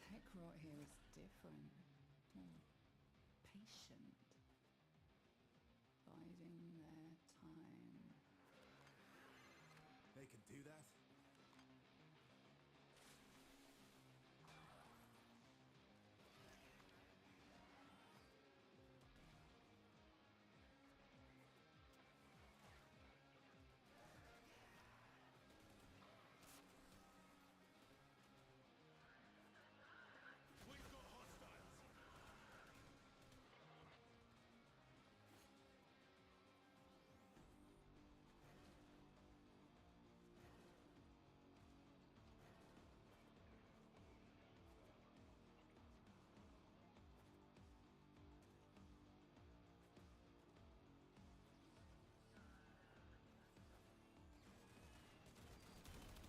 tech rot here is different. More patient. Biding their time. They can do that?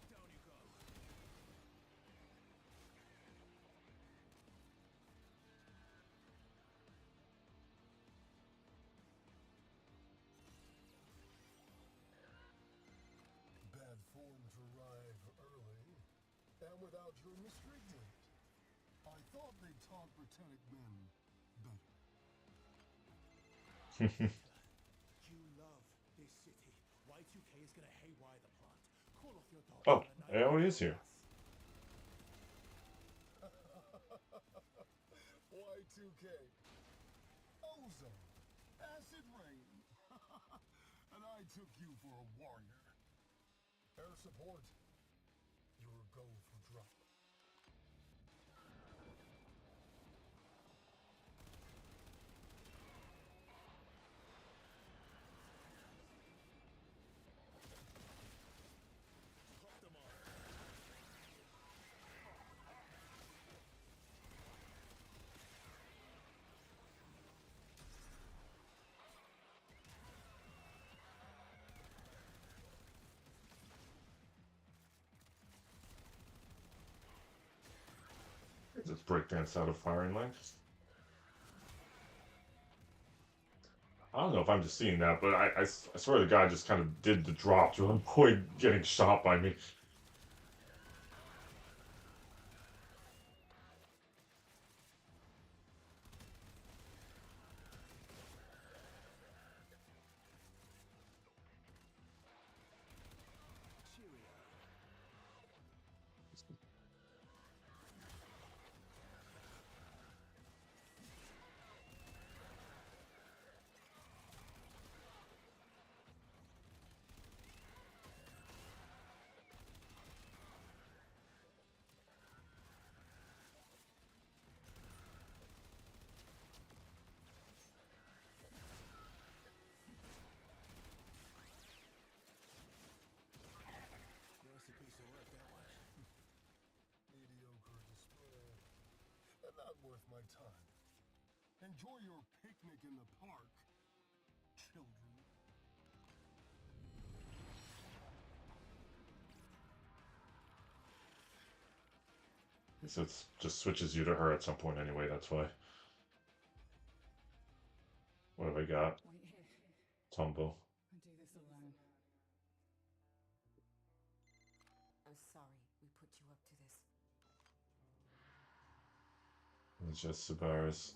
Down you go. Bad form to arrive early, and without your mystery date. I thought they'd taught Britannic men better. You love this city. Y2K is gonna haywire the plant. Call off your doctor. Oh, yeah, he is here. Y2K. Ozone. Acid rain. And I took you for a warrior. Air support. Your go for drop. Pop them off. Just breakdance out of firing line. I don't know if I'm just seeing that, but I swear the guy just kind of did the drop to avoid getting shot by me. Cheerio. Nasty piece of work, that one. Mediocre display. And not worth my time. Enjoy your picnic in the park, children. So it just switches you to her at some point anyway, that's why. What have I got? Wait here. Tumble. I do this alone. I'm sorry we put you up to this. It's just Sabaris.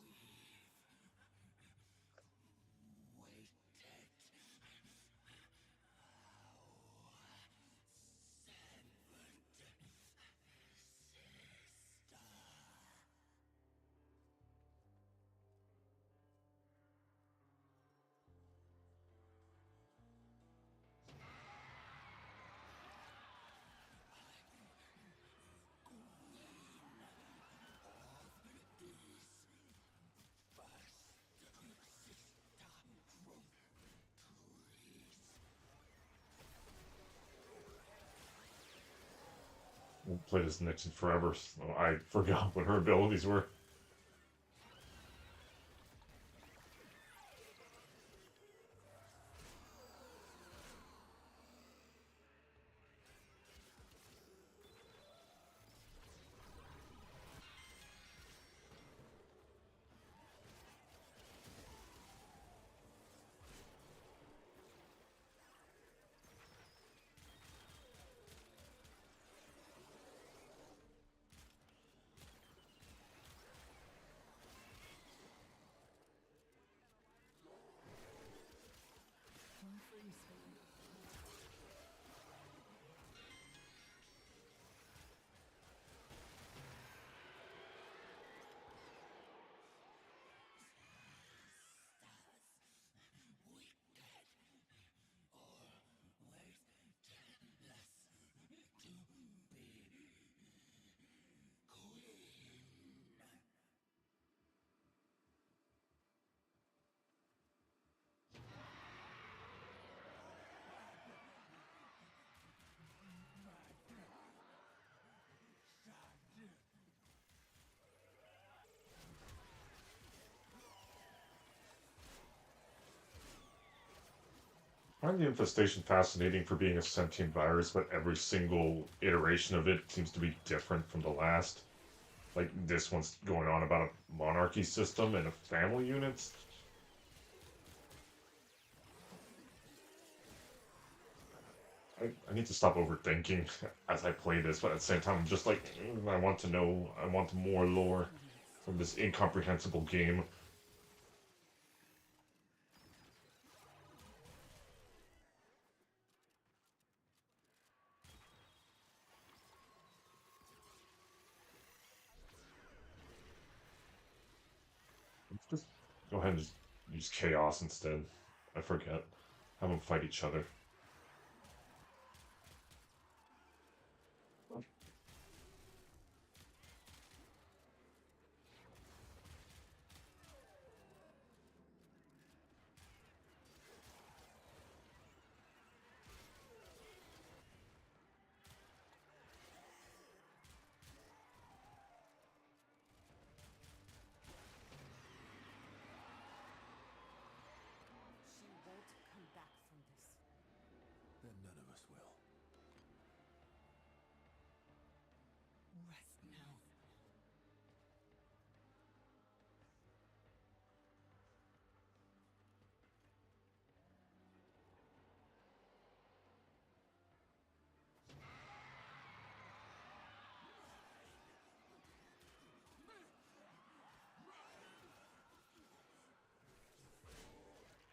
I've played as Nixon forever, so I forgot what her abilities were. find the infestation fascinating for being a sentient virus, but every single iteration of it seems to be different from the last. Like this one's going on about a monarchy system and a family units. I need to stop overthinking as I play this, but at the same time, I'm just like, I want to know, I want more lore from this incomprehensible game. Let's just go ahead and just use chaos instead. I forget. Have them fight each other. She won't come back from this. Then none of us will. Rest now.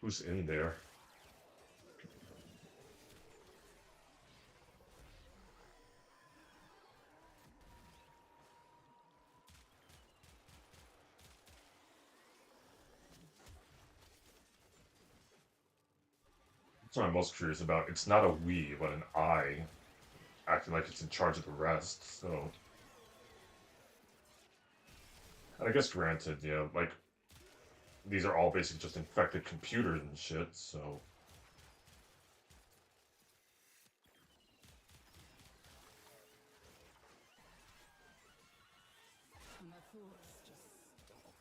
Who's in there? That's what I'm most curious about. It's not a we, but an I, acting like it's in charge of the rest. So, and I guess granted, yeah, like these are all basically just infected computers and shit. So, And my thoughts just stop.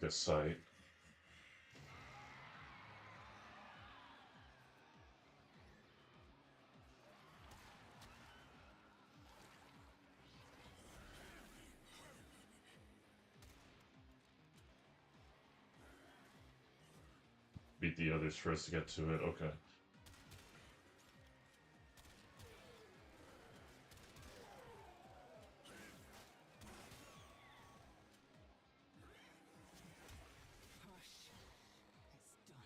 this site. Beat the others first to get to it. Okay. Hush. It's done.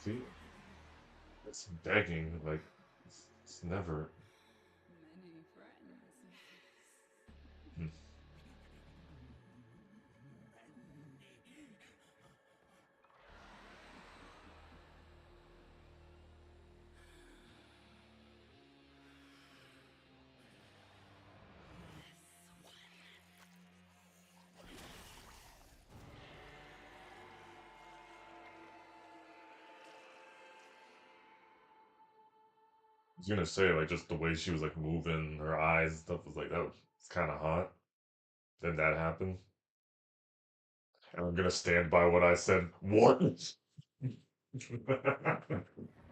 See, it's begging. Like, it's never. Many friends. Hmm. was gonna say, like, just the way she was like moving, her eyes, stuff was like that was kind of hot. Then that happened, and I'm gonna stand by what I said. What?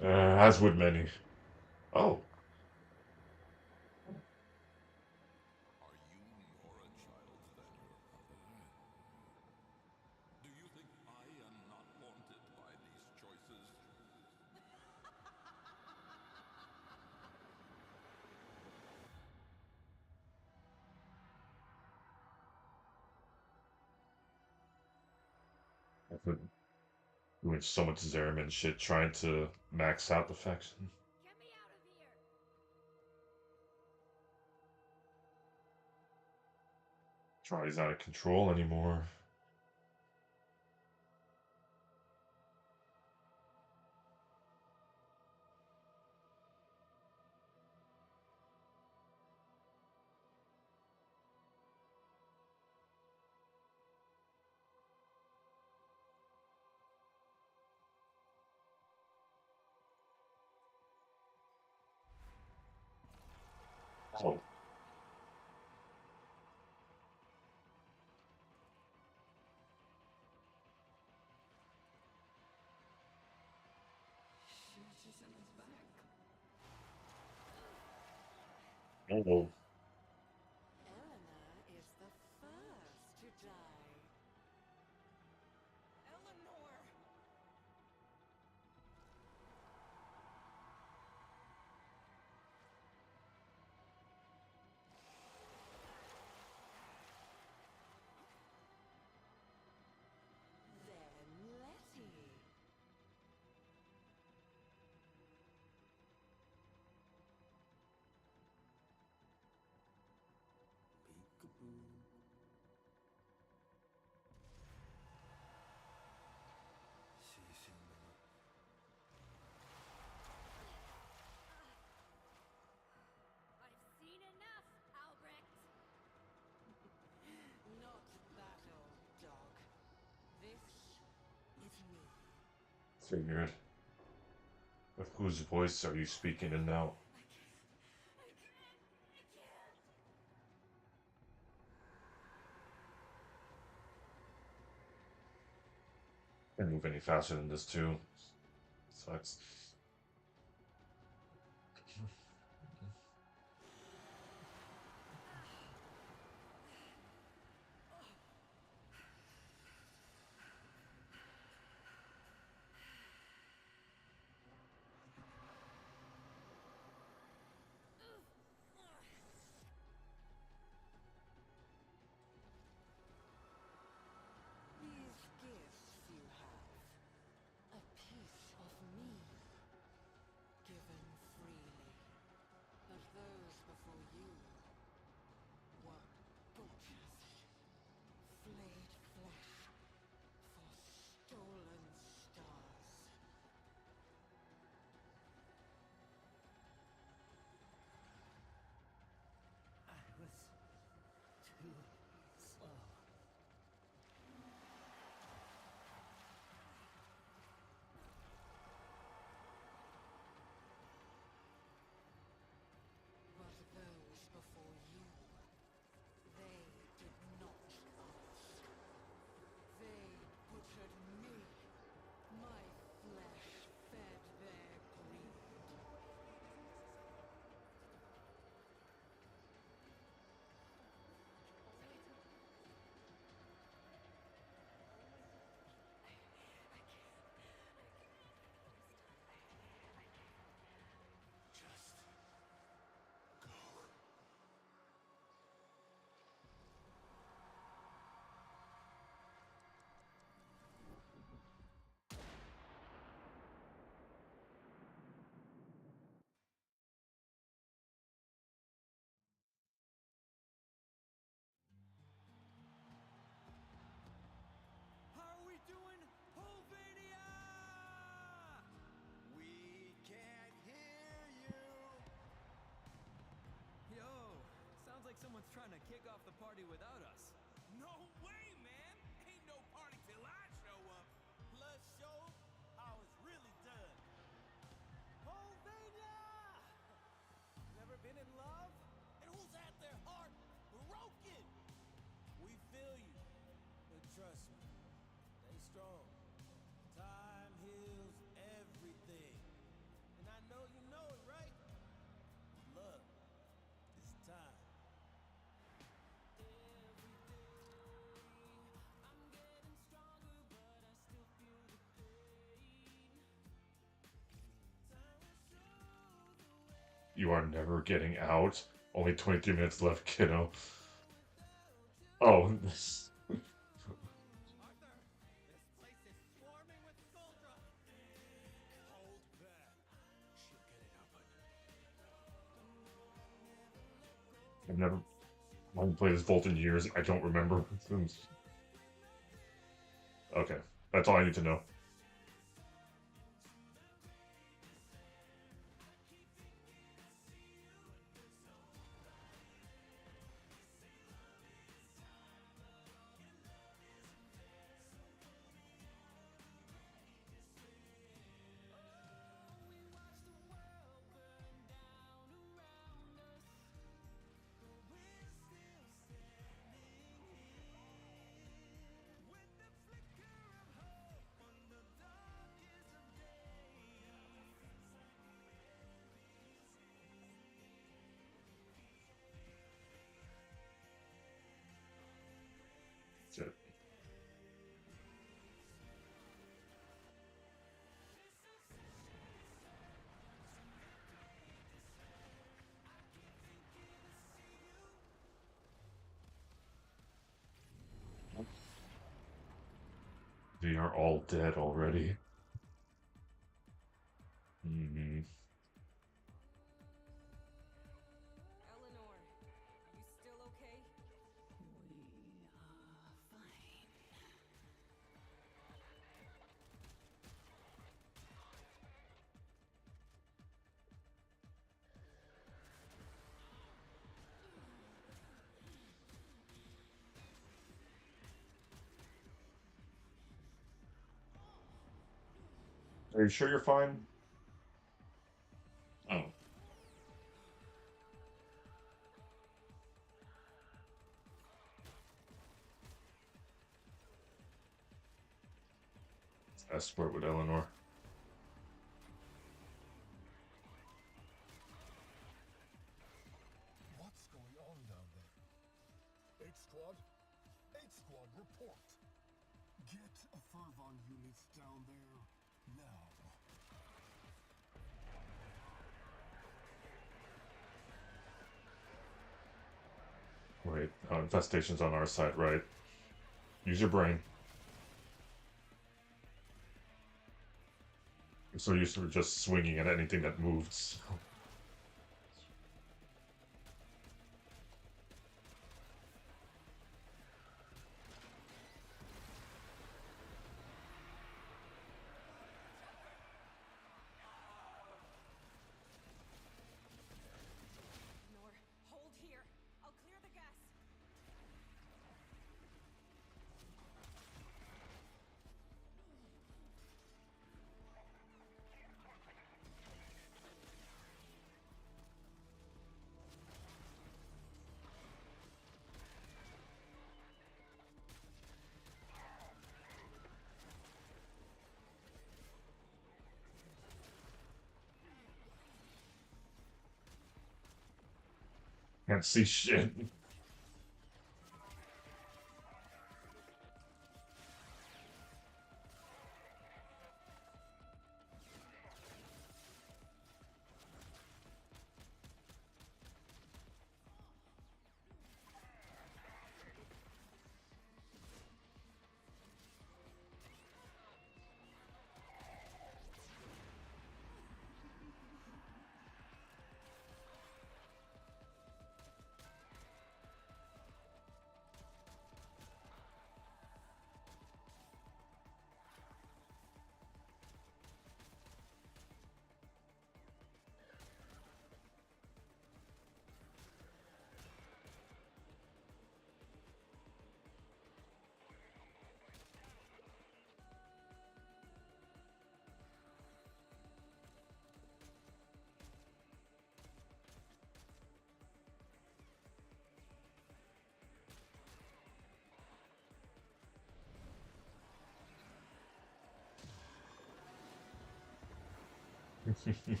As would many. Oh, Are you more a child than your mother? Do you think I am not haunted by these choices? I've been doing so much Zerman shit, trying to max out affection. Get me out of here! Charlie's out of control anymore. Oh, Shoot is in his back. oh, Eleanor is the first to die. Eleanor! Then Letty. Peekaboo. See you soon, Mama. I've seen enough, Albrecht! Not that old dog. This is me. figured. With whose voice are you speaking in now? Can't move any faster than this too. Sucks. These gifts you have, a piece of me, given freely. But those before you were butchers, flayed flesh for stolen stars. I was too slow. But those before you, they did not ask. They butchered me. My flesh fed their greed. Just go. How are we doing, Holvania? We can't hear you. Yo, sounds like someone's trying to kick off the party without us. No way, man. Ain't no party till I show up. Let's show how it's really done. Holvania! You are never getting out. Only 23 minutes left, kiddo. Oh, this. Arthur, this place is swarming with Skuldra. Hold there. She'll get it open. I've never. I haven't played this Vault in years. I don't remember. Okay, that's all I need to know. That's it. They are all dead already. Hmm. Eleanor, you still okay? We are fine. Are you sure you're fine? Oh. Escort with Eleanor. What's going on down there? 8 Squad? 8 Squad, report. Get a Fervon units down there now. Wait, infestation's on our side, right? Use your brain. I'm so used to just swinging at anything that moves. Eleanor, hold here. I'll clear the gas. Can't see shit.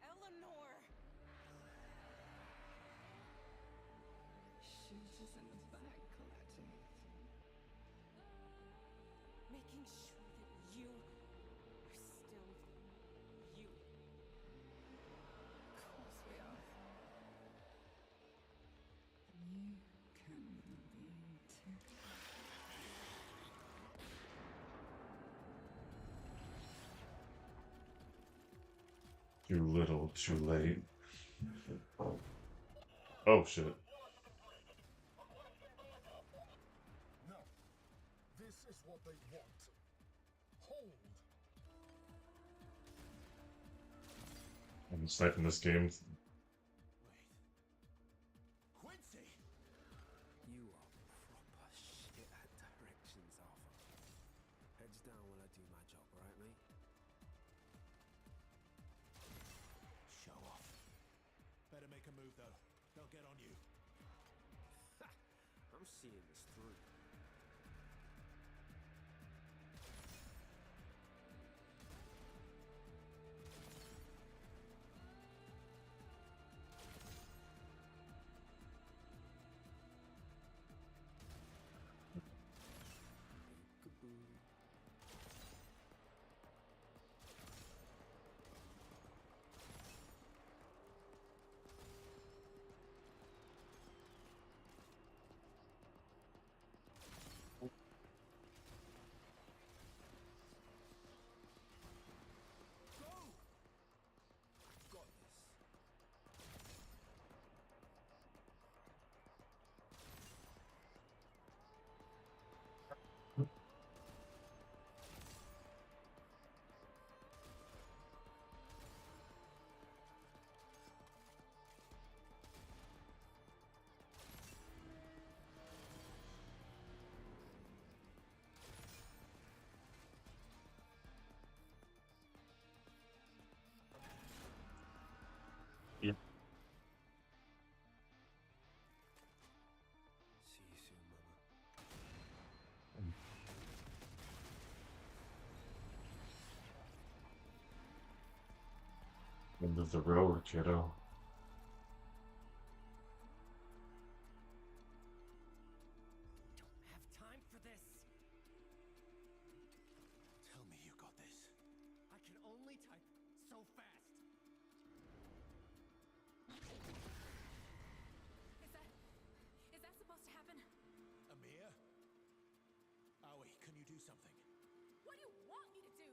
Eleanor! Shooters in the back collecting it. Making sure that you Too little, too late. Oh shit. No. This is what they want. Hold. I'm sniping this game. Quincy! You are proper shit at directions, Arthur. Heads down while I do my job, right, mate? Show off. Better make a move, though. They'll get on you. Ha! I'm seeing this through. Go! I've got this. Yep. See you soon, Mama. End of the road, kiddo. Don't have time for this. Tell me you got this. I can only type so fast. Is that supposed to happen? Amir? Aoi, can you do something? What do you want me to do?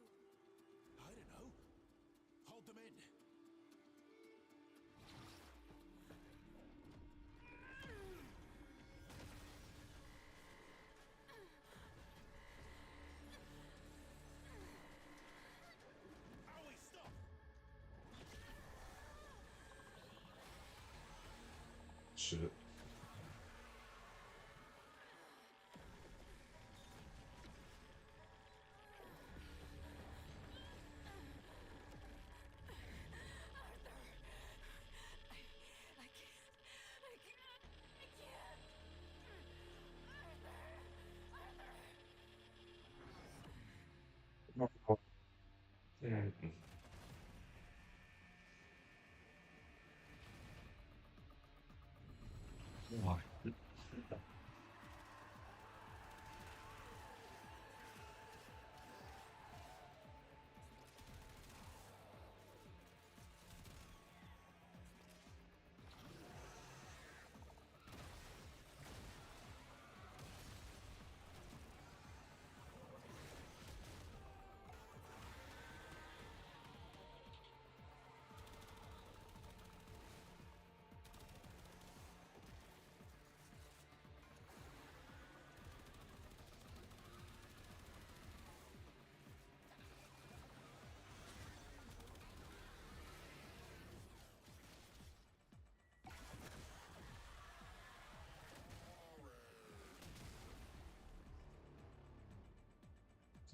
I don't know. Hold them in. Aoi, stop! Shit. Mm. Why?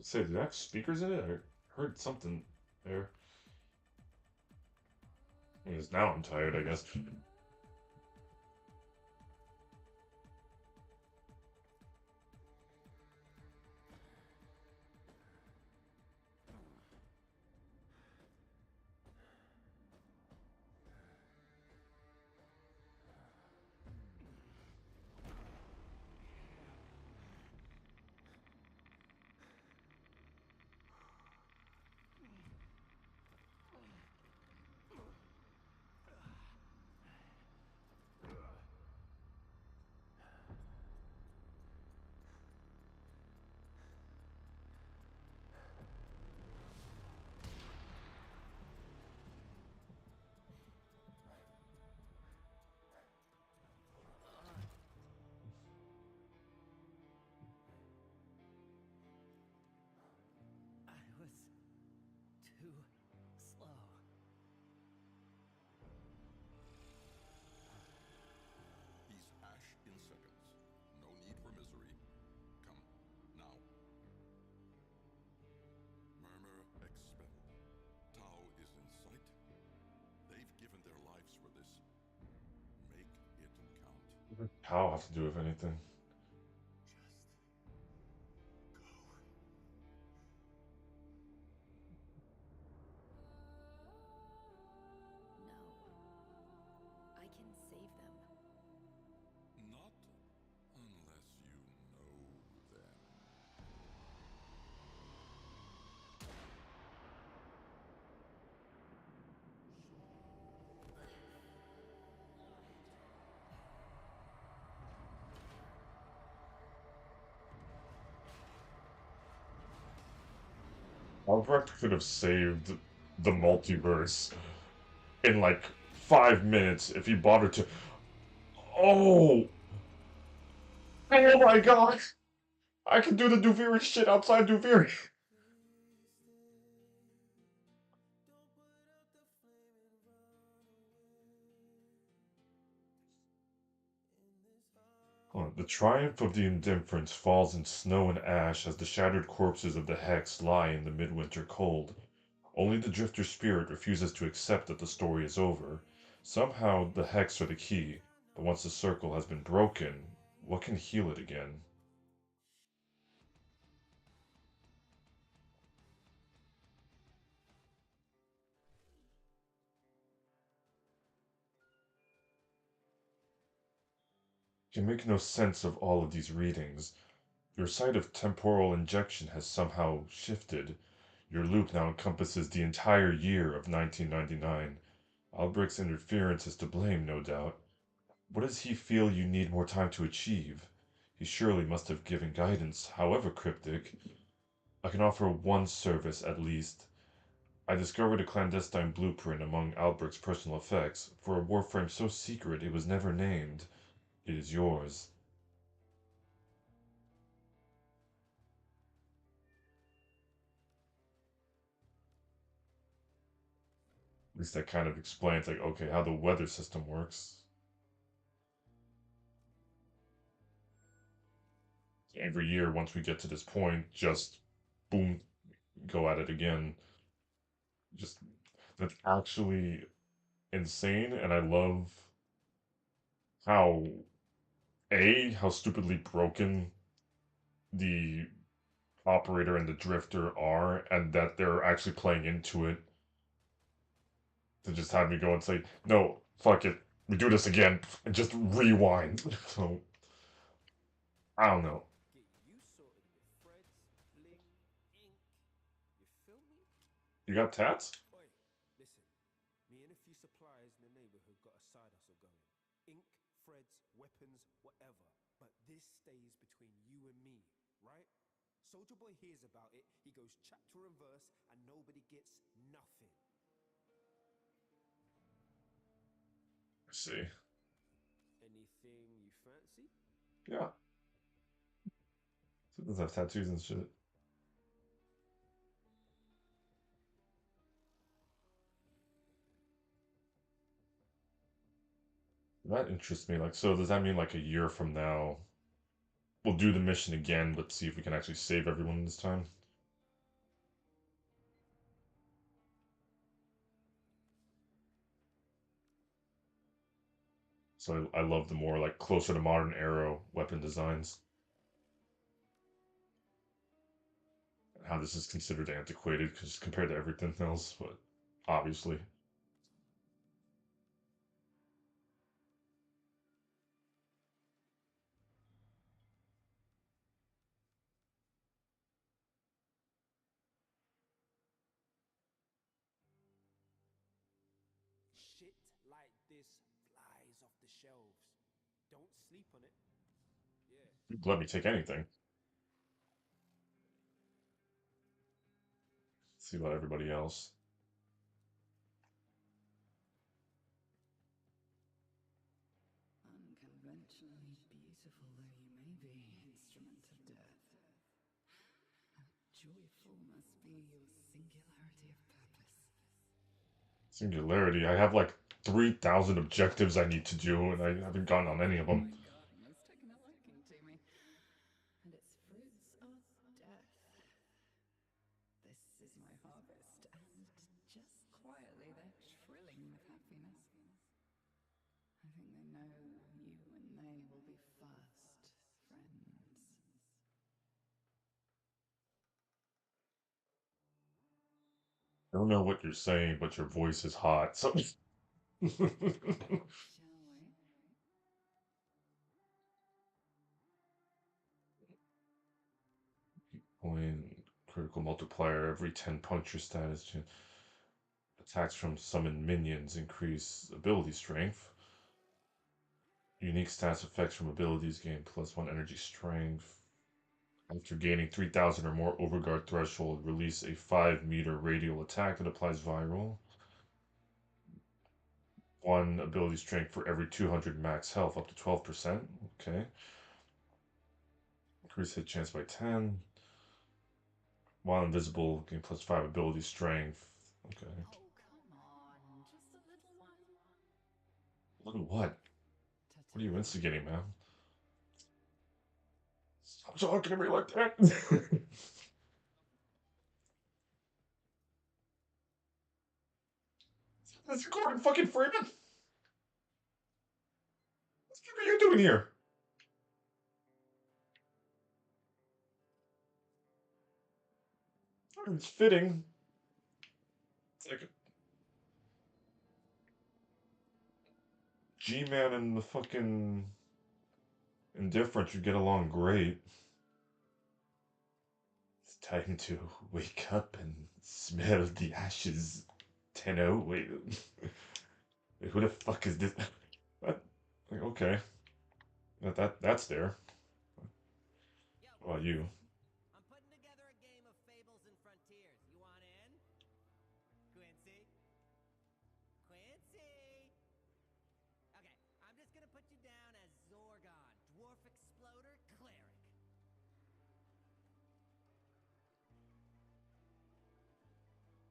Say, did that have speakers in it? I heard something there. Because now I'm tired, I guess. too slow. He's ash in seconds. No need for misery. Come, now. Murmur expelled. Tau is in sight. They've given their lives for this. Make it count. What does Cow have to do with anything? No. I can save them. Not unless you know them. Albrecht could have saved the multiverse in like 5 minutes if he bothered to. Oh! Oh my god! I can do the Duviri shit outside Duviri! The triumph of the indifference falls in snow and ash as the shattered corpses of the Hex lie in the midwinter cold. Only the Drifter's spirit refuses to accept that the story is over. Somehow, the Hex are the key, but once the circle has been broken, what can heal it again? You make no sense of all of these readings. Your sight of temporal injection has somehow shifted. Your loop now encompasses the entire year of 1999. Albrecht's interference is to blame, no doubt. What does he feel you need more time to achieve? He surely must have given guidance, however cryptic. I can offer one service at least. I discovered a clandestine blueprint among Albrecht's personal effects for a Warframe so secret it was never named. It is yours. At least that kind of explains, like, okay, how the weather system works. Every year, once we get to this point, just boom, go at it again. Just, that's actually insane, and I love how, how stupidly broken the operator and the drifter are, and that they're actually playing into it to just have me go and say, no, fuck it, we do this again, and just rewind. So, I don't know. Get you sorted with threads, bling, ink. You feel me? You got tats? Oi, listen. Me and a few suppliers in the neighborhood got a side hustle going. Ink, threads, weapons, whatever. But this stays between you and me, right? Soldier Boy hears about it, he goes chapter and verse, and nobody gets nothing. Let's see. Anything you fancy? Yeah. So it does have tattoos and shit. That interests me. Like, so does that mean like a year from now, we'll do the mission again, but see if we can actually save everyone this time? So I love the more like closer to modern era weapon designs. How this is considered antiquated because compared to everything else, but obviously. Shit like this flies off the shelves. Don't sleep on it. Yeah. Let me take anything. See about everybody else. Unconventionally beautiful though you may be, instrument of death. How joyful must be your singularity of purpose. Singularity. I have like 3,000 objectives I need to do, and I haven't gotten on any of them. My garden has taken a liking to me, and its fruits are death. This is my harvest, and just quietly they're shrilling with happiness. I think they know you and they will be first friends. I don't know what you're saying, but your voice is hot. So Shall we? when critical multiplier every 10 puncture status attacks from summoned minions increase ability strength. Unique stats effects from abilities gain +1 energy strength. After gaining 3,000 or more overguard threshold, release a 5-meter radial attack that applies viral. 1 ability strength for every 200 max health, up to 12%. Okay. Increase hit chance by 10. While invisible, gain +5 ability strength. Okay. Oh, come on. Just a little one. Look at what? What are you instigating, man? Stop talking to me like that. That's Gordon fucking Freeman. What the fuck are you doing here? It's fitting. It's like G-Man and the fucking Indifference should get along great. It's time to wake up and smell the ashes. Tenno, wait. Wait, who the fuck is this? What? Like, okay. That's there. Yo, What about you? I'm putting together a game of Fables and Frontiers. You want in? Quincy? Quincy? Okay, I'm just gonna put you down as Zorgon, Dwarf Exploder Cleric.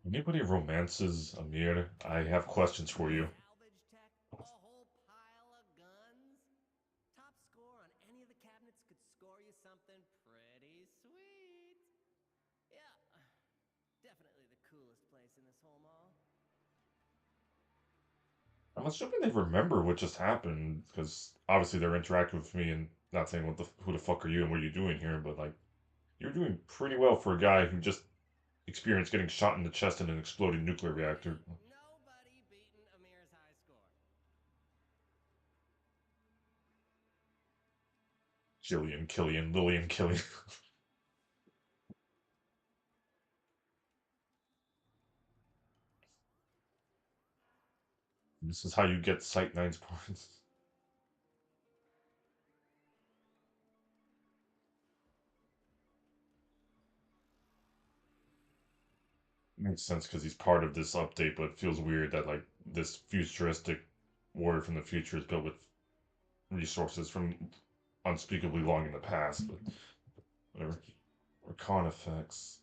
Anybody romances Amir? I have questions for you. Salvage tech, a whole pile of guns. Top score on any of the cabinets could score you something pretty sweet. Yeah, definitely the coolest place in this whole mall. I'm assuming they remember what just happened, because obviously they're interacting with me and not saying who the fuck are you and what are you doing here, but like you're doing pretty well for a guy who just experienced getting shot in the chest in an exploding nuclear reactor. Nobody beating Amir's high score. Jillian, Killian, Lillian, Killian. This is how you get Sight 9's points. Makes sense because he's part of this update, but it feels weird that like this futuristic warrior from the future is built with resources from unspeakably long in the past, but whatever. Recon effects.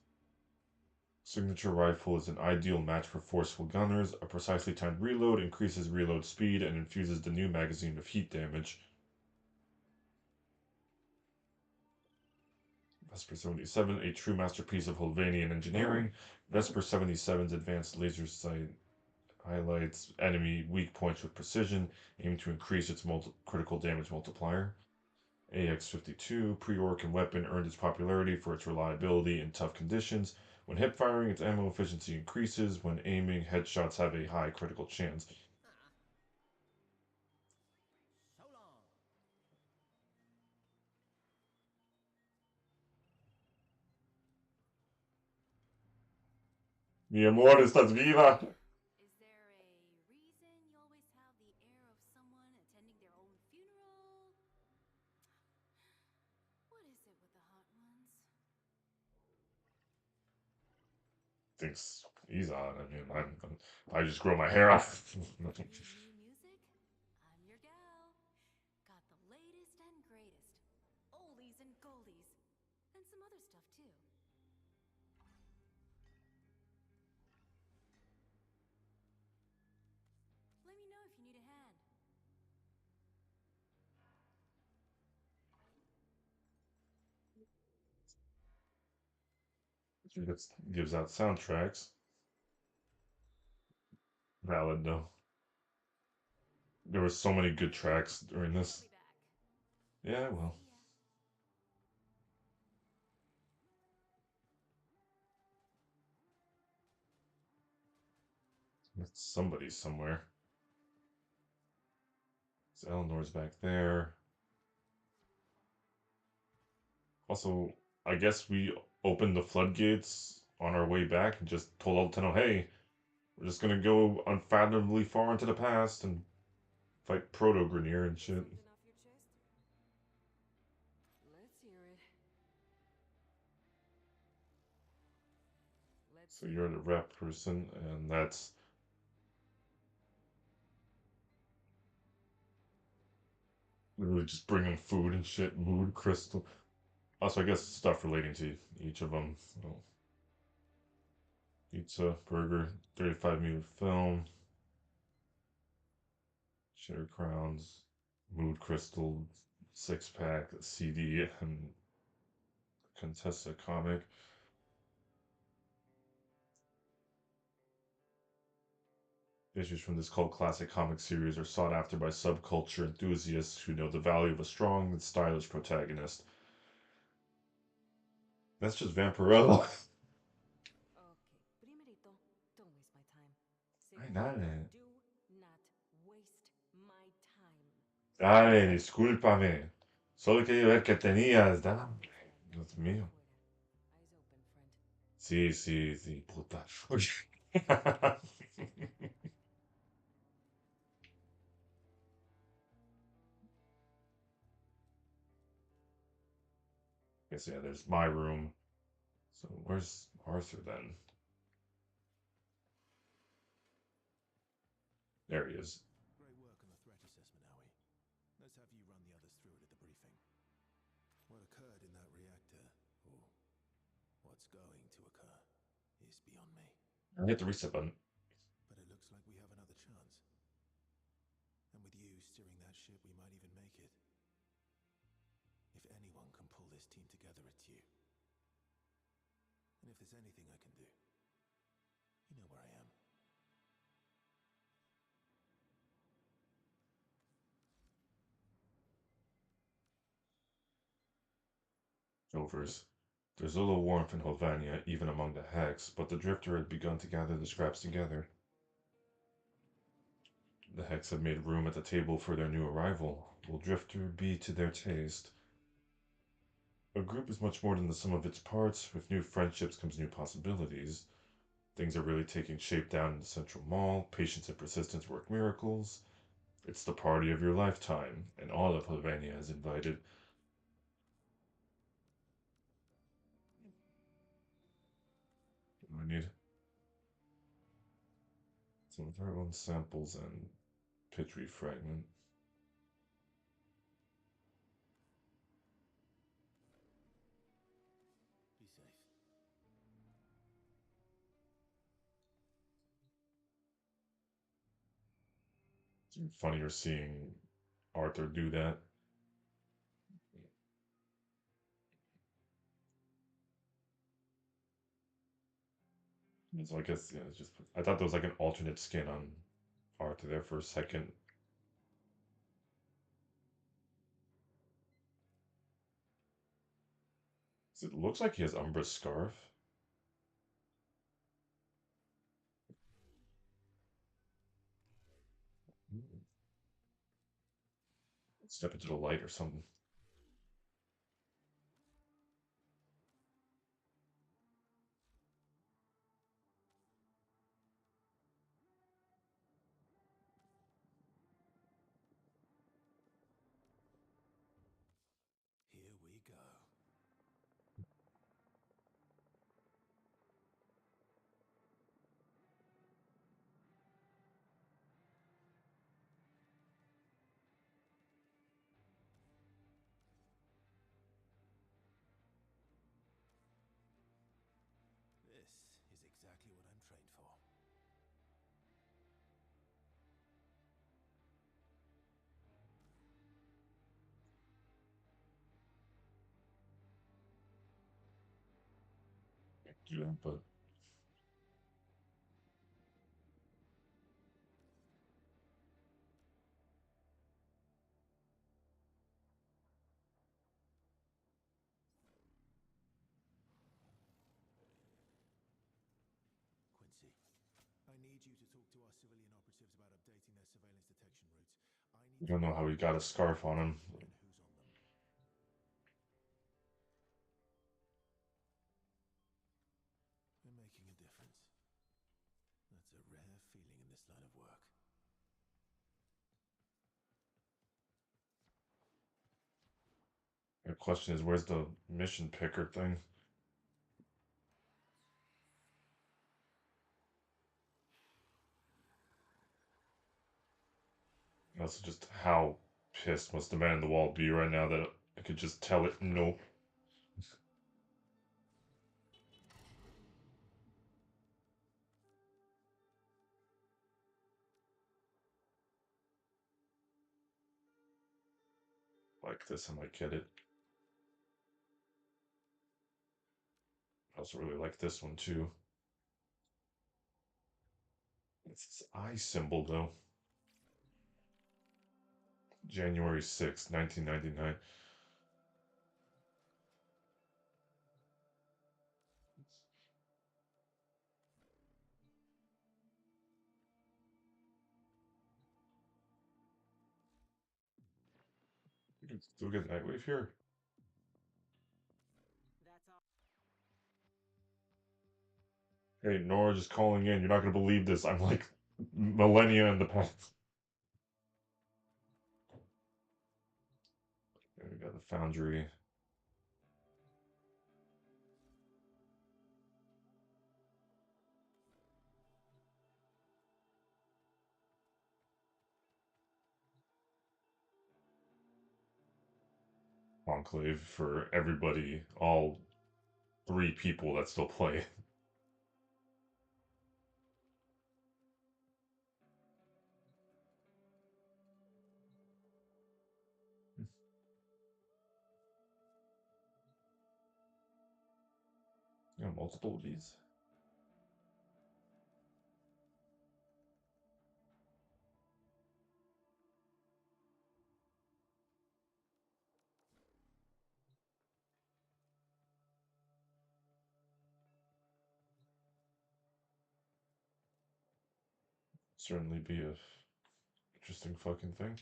Signature rifle is an ideal match for forceful gunners. A precisely timed reload increases reload speed and infuses the new magazine with heat damage. Vesper 77, a true masterpiece of Holvanian engineering. Vesper 77's advanced laser sight highlights enemy weak points with precision, aiming to increase its critical damage multiplier. AX-52, pre-Orc and weapon, earned its popularity for its reliability in tough conditions. When hip firing, its ammo efficiency increases. When aiming, headshots have a high critical chance. So long. Mi amor, estás viva! Is there a reason you always have the air of someone attending their own funeral? What is it with the hot ones? Thinks he's on. I mean, I just grow my hair off. New music? I'm your gal. Got the latest and greatest. Oldies and goldies. And some other stuff too. It gives out soundtracks. Valid though. There were so many good tracks during this. Yeah, well. It's somebody somewhere. So Eleanor's back there. Also, I guess we opened the floodgates on our way back and just told Alteno, hey, we're just gonna go unfathomably far into the past and fight Proto Grenier and shit. Let's hear it. So you're the rep person, and that's literally just bringing food and shit, mood crystal. Also, I guess stuff relating to each of them. So, pizza, burger, 35mm film, Cherry Crowns, mood crystal, 6-pack, CD, and Contessa comic. Issues from this cult classic comic series are sought after by subculture enthusiasts who know the value of a strong and stylish protagonist. That's just Vampirella. Okay, primerito, don't waste my time. Ay, dale. Do not waste my time. Dale, discúlpame. Solo quería ver qué tenías. Dame. Dios mío. Eyes open, friend. Sí, sí, sí, puta. Guess, yeah, there's my room. So where's Arthur then? There he is. Great work on the threat assessment, Howie. Let's have you run the others through it at the briefing. What occurred in that reactor, or what's going to occur, is beyond me. I hit the reset button. But it looks like we have another chance. And with you steering that ship, we might even make it. If anyone can pull this team together, it's you. And if there's anything I can do, you know where I am. Overs. There's a little warmth in Hovania, even among the Hex, but the Drifter had begun to gather the scraps together. The Hex had made room at the table for their new arrival. Will Drifter be to their taste? A group is much more than the sum of its parts. With new friendships comes new possibilities. Things are really taking shape down in the Central Mall. Patience and persistence work miracles. It's the party of your lifetime, and all of Hovania is invited. What do I need? Some of our own samples and Pitry fragment. Be safe. It's funnier seeing Arthur do that. So I guess, yeah, it's just, I thought there was like an alternate skin on Arthur there for a second. It looks like he has Umbra's scarf. Step into the light or something. Here we go. do that, but Quincy, I need you to talk to our civilian operatives about updating their surveillance detection routes. I I need to don't know know how he which got a routes are scarf on him. active and who's on them. We're making a difference. That's a rare feeling in this line of work. The question is, where's the mission picker thing? That's just how pissed must the man in the wall be right now that I could just tell it no. Like this, I might get it. I also really like this one too. It's this eye symbol though. January 6th, 1999. You can still get Nightwave here. That's all. Hey, Nora just calling in. You're not gonna believe this. I'm like millennia in the past. There we got the Foundry. Enclave for everybody, all 3 people that still play. Yeah, multiple of these. Certainly be a interesting fucking thing.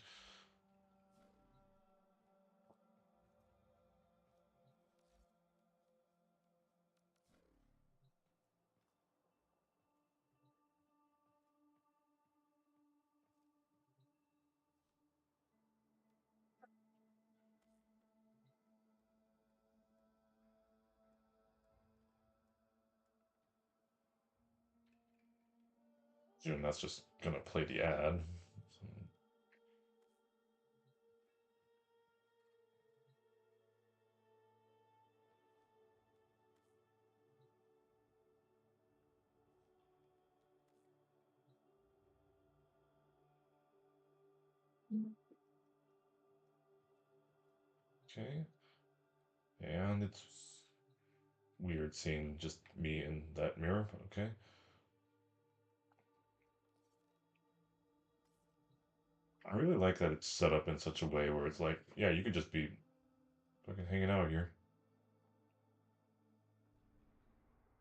And that's just gonna play the ad. Okay. And it's weird seeing just me in that mirror, but okay. I really like that it's set up in such a way where it's like, yeah, you could just be fucking hanging out here.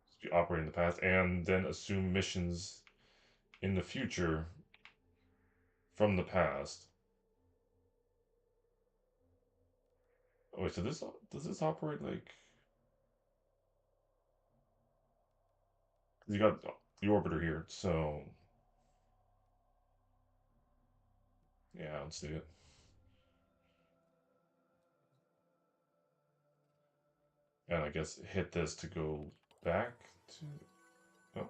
Just be operating the past and then assume missions in the future from the past. Oh, wait, so this does this operate like you got the orbiter here, so yeah, let's do it. And I guess hit this to go back to oh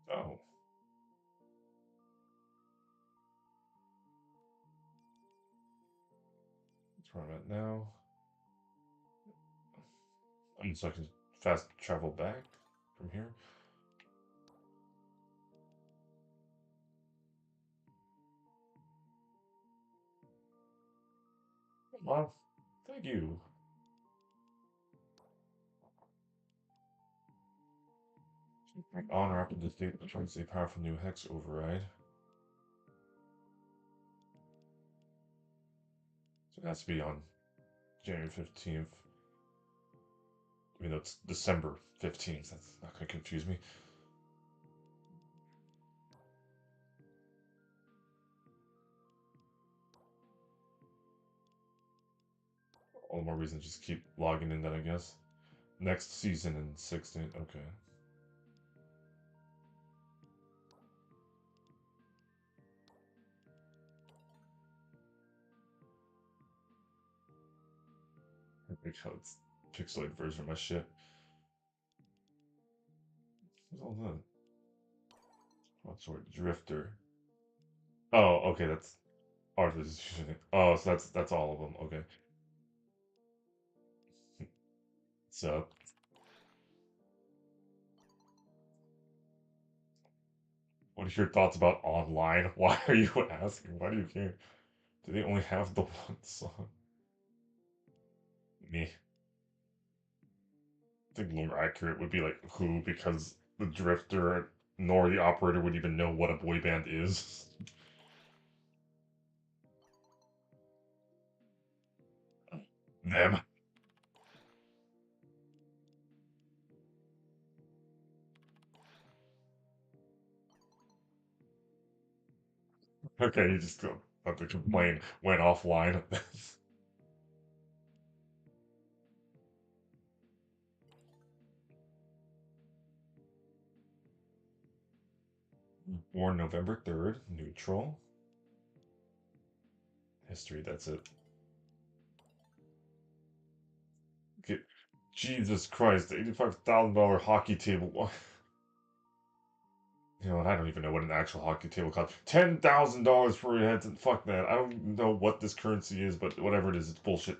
oh. That's where I'm at now. So I can fast travel back from here. Well, thank you. Honor up to this date, tries a powerful new hex override. So it has to be on January 15th. I mean, that's December 15th. That's not going to confuse me. All the more reason to just keep logging in then, I guess. Next season in 16. Okay. It's pixelated version of my shit. What's all that? What sort? Drifter. Oh, okay, that's Arthur's. Oh, so that's all of them. Okay. So, what are your thoughts about online? Why are you asking? Why do you care? Do they only have the one song? Me. I think more accurate would be like who, because the Drifter nor the operator would even know what a boy band is. Them. Okay, you just don't have to complain. Went offline. Born November 3rd, neutral. History, that's it. Get, Jesus Christ, $85,000 hockey table. You know what? I don't even know what an actual hockey table costs. $10,000 for a headset. Fuck that. I don't know what this currency is, but whatever it is, it's bullshit.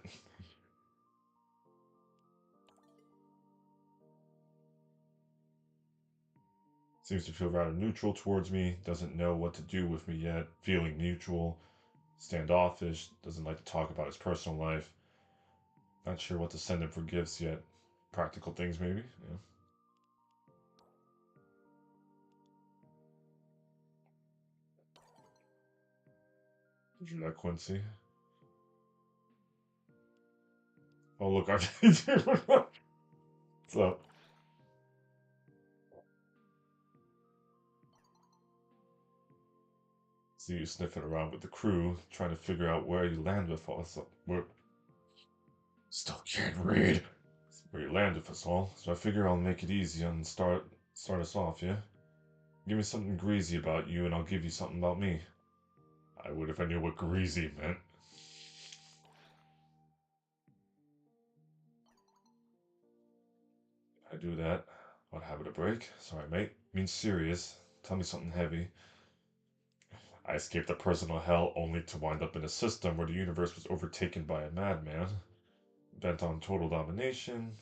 Seems to feel rather neutral towards me. Doesn't know what to do with me yet. Feeling neutral. Standoffish. Doesn't like to talk about his personal life. Not sure what to send him for gifts yet. Practical things, maybe? Yeah. Did you like Quincy? Oh, look, I'm. What's up? See you sniffing around with the crew, trying to figure out where you land with us. Where still can't read. Where you land with us all. So I figure I'll make it easy and start us off, yeah? Give me something greasy about you, and I'll give you something about me. I would if I knew what greasy meant. I do that. What habit a break? Sorry, mate. Means serious. Tell me something heavy. I escaped a personal hell only to wind up in a system where the universe was overtaken by a madman, bent on total domination.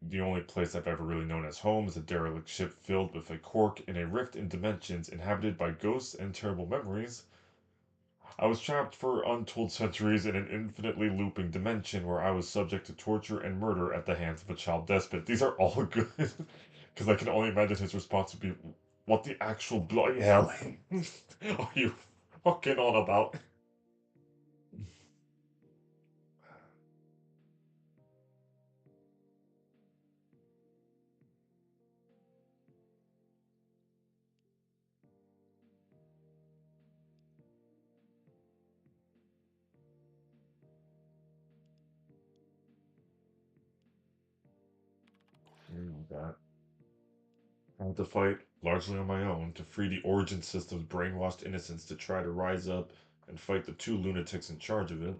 The only place I've ever really known as home is a derelict ship filled with a cork in a rift in dimensions inhabited by ghosts and terrible memories. I was trapped for untold centuries in an infinitely looping dimension where I was subject to torture and murder at the hands of a child despot. These are all good, because I can only imagine his response would be, "What the actual bloody hell are you fucking on about?" That. I had to fight largely on my own to free the origin system's brainwashed innocents to try to rise up and fight the two lunatics in charge of it.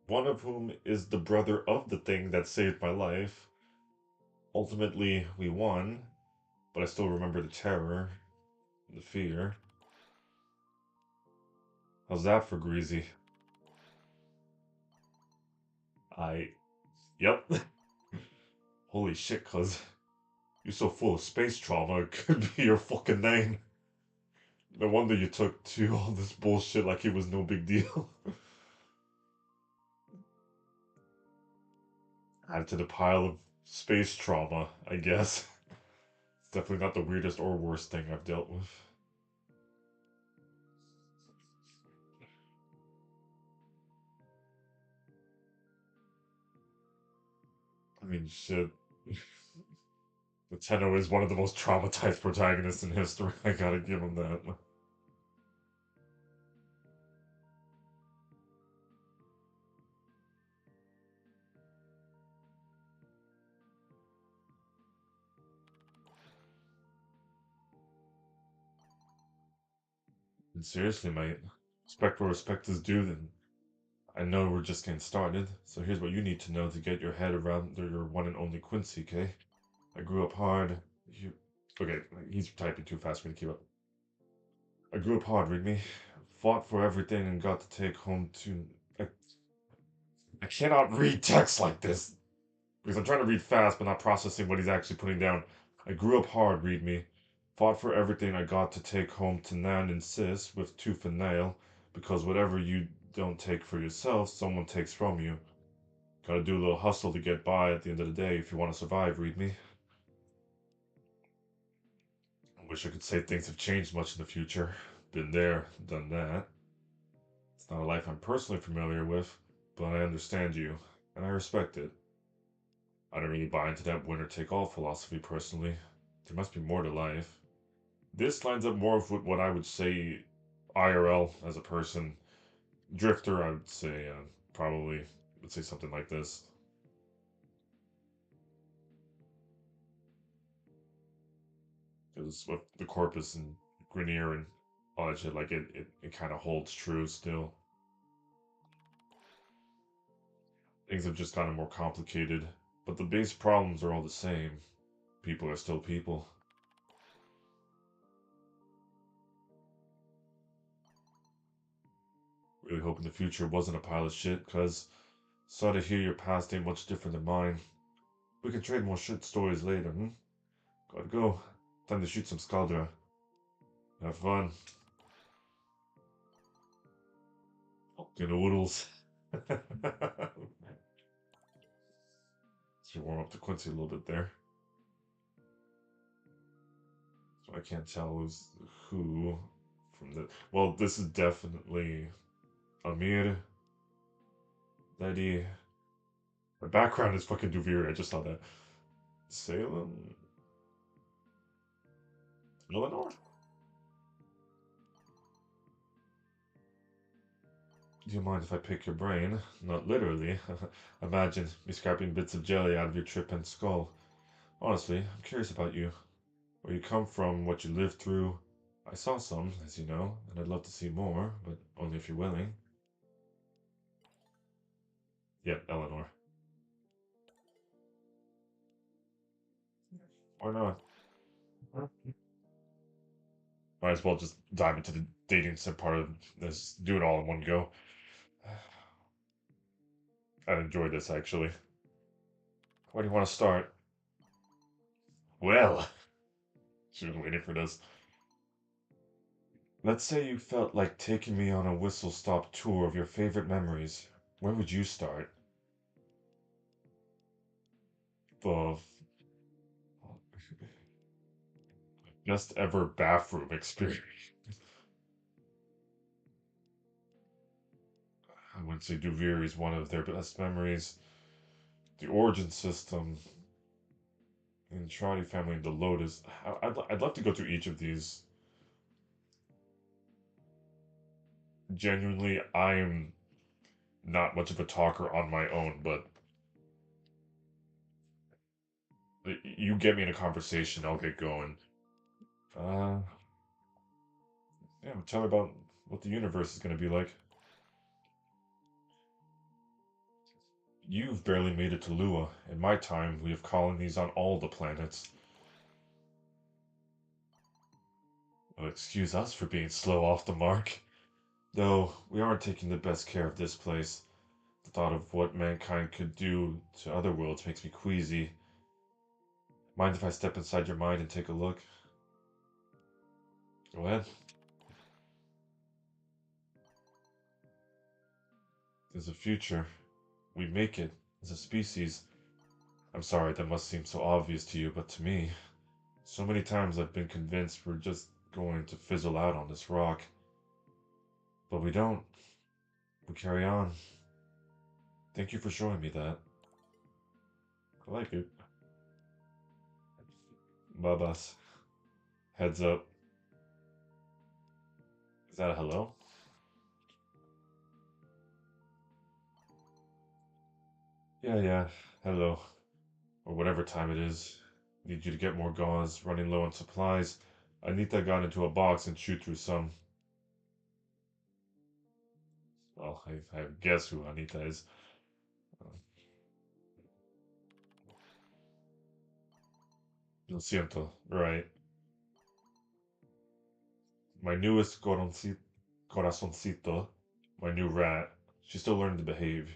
One of whom is the brother of the thing that saved my life. Ultimately, we won, but I still remember the terror, the fear. How's that for greasy? I. Yep. Holy shit, cuz. You're so full of space trauma, it could be your fucking name. No wonder you took to all this bullshit like it was no big deal. Add to the pile of Space trauma, I guess. It's definitely not the weirdest or worst thing I've dealt with. I mean, shit. Tenno is one of the most traumatized protagonists in history. I gotta give him that. And seriously, mate, respect where respect is due. Then I know we're just getting started, so here's what you need to know to get your head around your one and only Quincy, okay? I grew up hard. You... Okay, he's typing too fast for me to keep up. I grew up hard, read me. Fought for everything and got to take home to. I cannot read text like this because I'm trying to read fast but not processing what he's actually putting down. I grew up hard, read me. Fought for everything I got to take home to Nan and Sis with tooth and nail because whatever you don't take for yourself, someone takes from you. Gotta do a little hustle to get by at the end of the day if you want to survive, read me. I wish I could say things have changed much in the future. Been there, done that. It's not a life I'm personally familiar with, but I understand you, and I respect it. I don't really buy into that winner take all philosophy personally. There must be more to life. This lines up more with what I would say IRL as a person. Drifter, I would say, probably would say something like this. Because with the corpus and Grenier and all that shit, like it kind of holds true still. Things have just gotten more complicated, but the base problems are all the same. People are still people. Really hoping the future wasn't a pile of shit, cause sorry to hear your past ain't much different than mine. We can trade more shit stories later, hmm? Gotta go. Time to shoot some Scaldra. Have fun. Fucking oodles. Should warm up to Quincy a little bit there. So I can't tell who's who from the. Well, this is definitely Amir. Lady. My background is fucking Duviri. I just saw that. Salem? Eleanor? Do you mind if I pick your brain? Not literally. Imagine me scraping bits of jelly out of your trip and skull. Honestly, I'm curious about you. Where you come from, what you lived through. I saw some, as you know, and I'd love to see more, but only if you're willing. Yep, Eleanor. Why not? Might as well just dive into the dating sim part of this, do it all in one go. I enjoyed this actually. Where do you want to start? Well, she was waiting for this. Let's say you felt like taking me on a whistle stop tour of your favorite memories. Where would you start? The best ever bathroom experience. I wouldn't say Duviri is one of their best memories. The origin system, the Entrati family, and the Lotus. I'd love to go through each of these. Genuinely, I'm not much of a talker on my own, but you get me in a conversation, I'll get going. Uh, yeah, tell me about what the universe is going to be like. You've barely made it to Lua. In my time, we have colonies on all the planets. Well, excuse us for being slow off the mark. Though, we aren't taking the best care of this place. The thought of what mankind could do to other worlds makes me queasy. Mind if I step inside your mind and take a look? Go ahead. There's a future. We make it as a species. I'm sorry that must seem so obvious to you, but to me, so many times I've been convinced we're just going to fizzle out on this rock. But we don't. We carry on. Thank you for showing me that. I like it. Babas. Heads up. Is that a hello? Yeah. Hello. Or whatever time it is. Need you to get more gauze. Running low on supplies. Anita got into a box and chewed through some. Well, I guess who Anita is. Lo siento. Right. My newest corazoncito. My new rat. She's still learning to behave.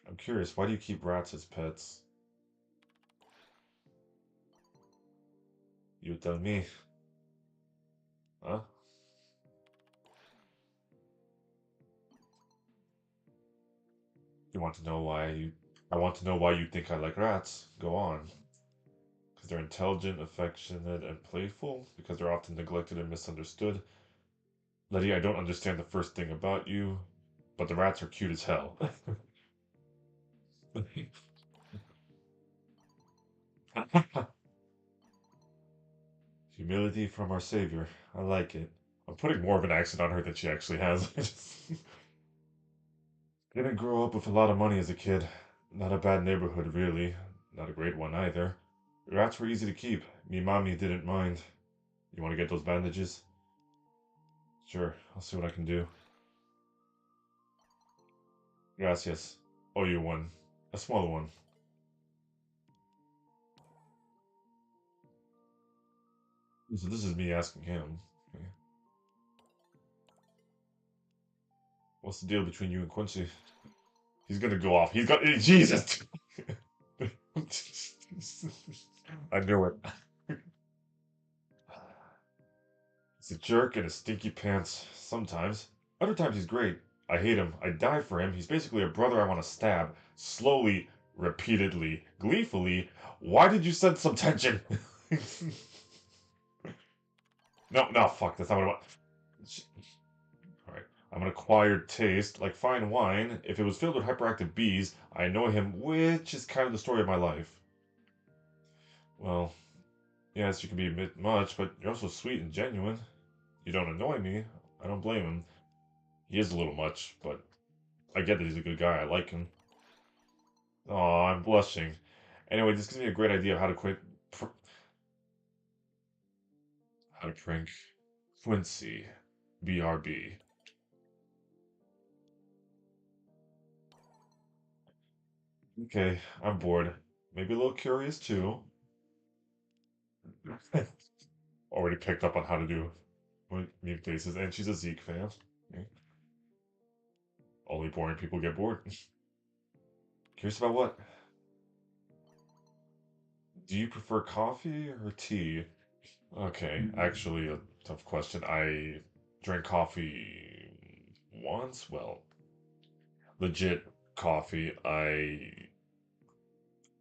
I'm curious, why do you keep rats as pets? You tell me. Huh? You want to know why you... I want to know why you think I like rats. Go on. Because they're intelligent, affectionate, and playful? Because they're often neglected and misunderstood? Letty, I don't understand the first thing about you, but the rats are cute as hell. Humility from our savior. I like it. I'm putting more of an accent on her than she actually has. Didn't grow up with a lot of money as a kid. Not a bad neighborhood, really. Not a great one either. Rats were easy to keep. Me mommy didn't mind. You want to get those bandages? Sure, I'll see what I can do. Gracias. Owe you one. A small one. So this is me asking him. Okay. What's the deal between you and Quincy? He's gonna go off. He's got... Jesus! I knew it. He's a jerk and a stinky pants sometimes. Other times he's great. I hate him. I die for him. He's basically a brother I want to stab. Slowly, repeatedly, gleefully. Why did you sense some tension? No, fuck. That's not what I want. Alright. I'm an acquired taste, like fine wine. If it was filled with hyperactive bees, I annoy him, which is kind of the story of my life. Well, yes, you can be a bit much, but you're also sweet and genuine. You don't annoy me. I don't blame him. He is a little much, but I get that he's a good guy. I like him. Oh, I'm blushing. Anyway, this gives me a great idea of how to how to prank Quincy. BRB. Okay, I'm bored. Maybe a little curious too. Already picked up on how to do meme faces, and she's a Zeke fan. Okay. Only boring people get bored. Curious about what? Do you prefer coffee or tea? Okay, actually, a tough question. I drank coffee once. Well, legit coffee. I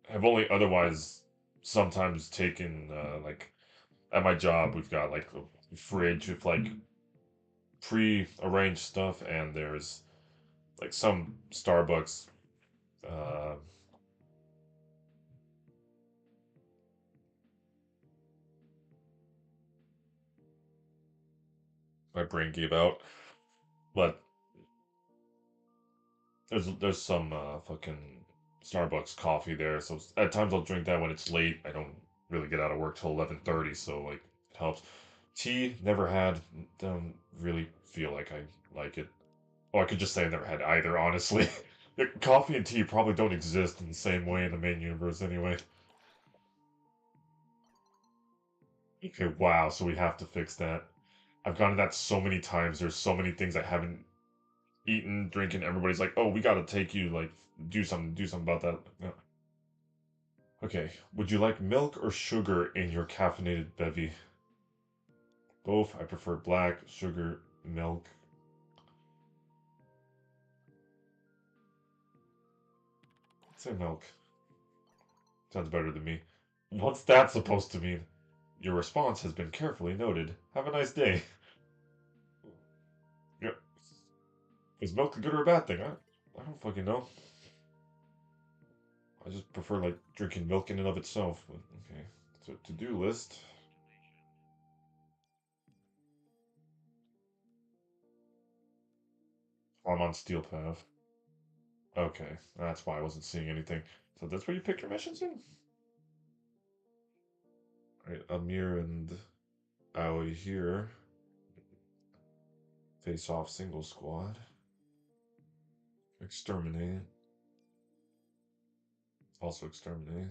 have only otherwise sometimes taken, like, at my job, we've got, like, a fridge with, like, pre-arranged stuff, and there's, like, some Starbucks, uh, my brain gave out. But there's some fucking Starbucks coffee there, so at times I'll drink that when it's late. I don't really get out of work till 11:30, so like it helps. Tea never had. Don't really feel like I like it. Oh, I could just say I never had either, honestly. Coffee and tea probably don't exist in the same way in the main universe anyway. Okay, wow, so we have to fix that. I've gotten that so many times. There's so many things I haven't eaten, drinking. Everybody's like, "Oh, we gotta take you, like, do something about that." Yeah. Okay, would you like milk or sugar in your caffeinated bevy? Both. I prefer black, sugar, milk. Say milk. Sounds better than me. What's that supposed to mean? Your response has been carefully noted. Have a nice day. Yeah. Is milk a good or a bad thing? I don't fucking know. I just prefer like drinking milk in and of itself. But okay. So to-do list. I'm on Steel Path. Okay, that's why I wasn't seeing anything. So that's where you pick your missions in? Alright, Amir and Aoi here. Face off single squad. Exterminate. Also exterminate.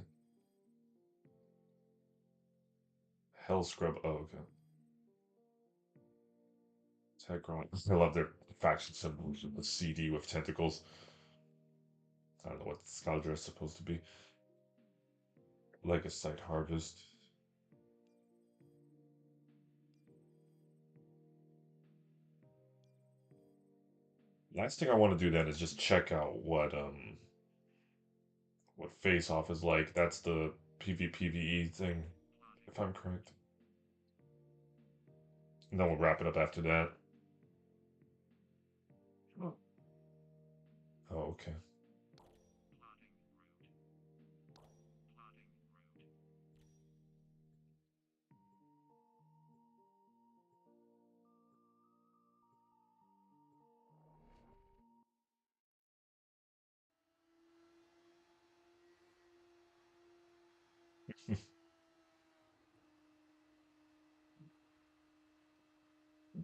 Hell scrub. Oh, okay. Tagron. I love their faction symbols. The CD with tentacles. I don't know what Scaldra is supposed to be. Legasite Harvest. Last thing I want to do then is just check out what Face Off is like. That's the PvPvE thing, if I'm correct. And then we'll wrap it up after that. Oh, okay.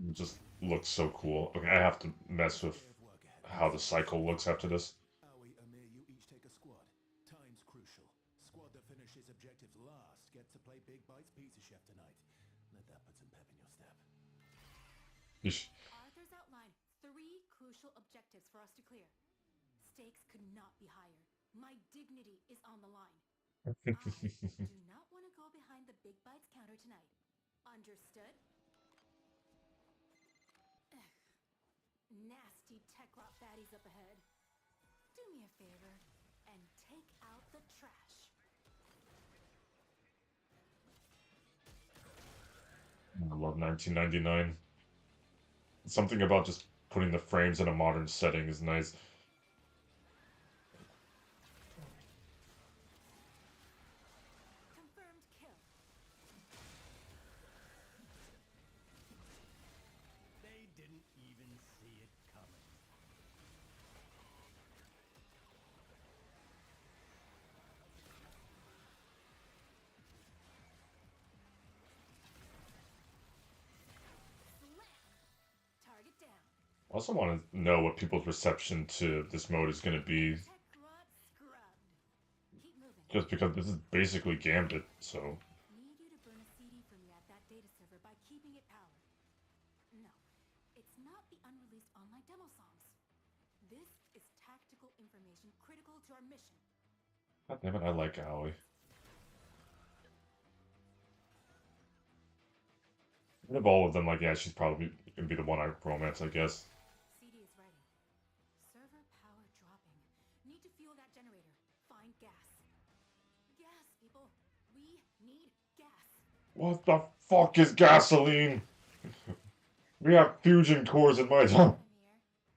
It just looks so cool. Okay, I have to mess with how the cycle looks after this. Aoi, Amir, you each take a squad. Time's crucial. Squad that finishes objectives last gets to play Big Bite's Pizza Chef tonight. Let that put some pep in your step. Yeesh. Arthur's outlined 3 crucial objectives for us to clear. Stakes could not be higher. My dignity is on the line. I do not want to go behind the Big Bites counter tonight. Understood? Nasty tech rot baddies up ahead. Do me a favor and take out the trash. I love 1999. Something about just putting the frames in a modern setting is nice. Confirmed kill. They didn't even see it coming. Target down. I also want to know what people's reception to this mode is going to be. Tech rot scrubbed. Keep moving. Just because this is basically Gambit, so. Need you to burn a CD for me at that data server by keeping it powered. No, it's not the unreleased online demo songs. This is tactical information critical to our mission. God damn it, I like Aoi. Out of all of them, like, yeah, she's probably gonna be the one I romance, I guess. CD is ready. Server power dropping. Need to fuel that generator. Find gas. Gas, people. We need gas. What the fuck is gasoline? We have fusion cores in my town.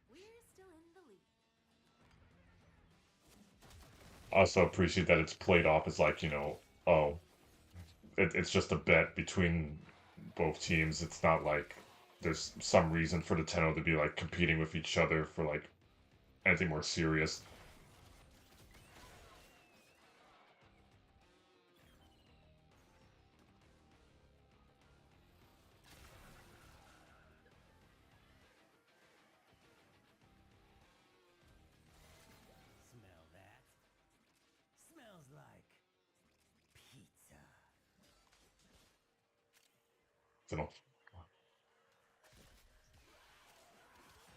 We're still in the lead. I also appreciate that it's played off as like, oh, it's just a bet between both teams. It's not like there's some reason for the Tenno to be like competing with each other for like anything more serious. Smell that? Smells like pizza. You know,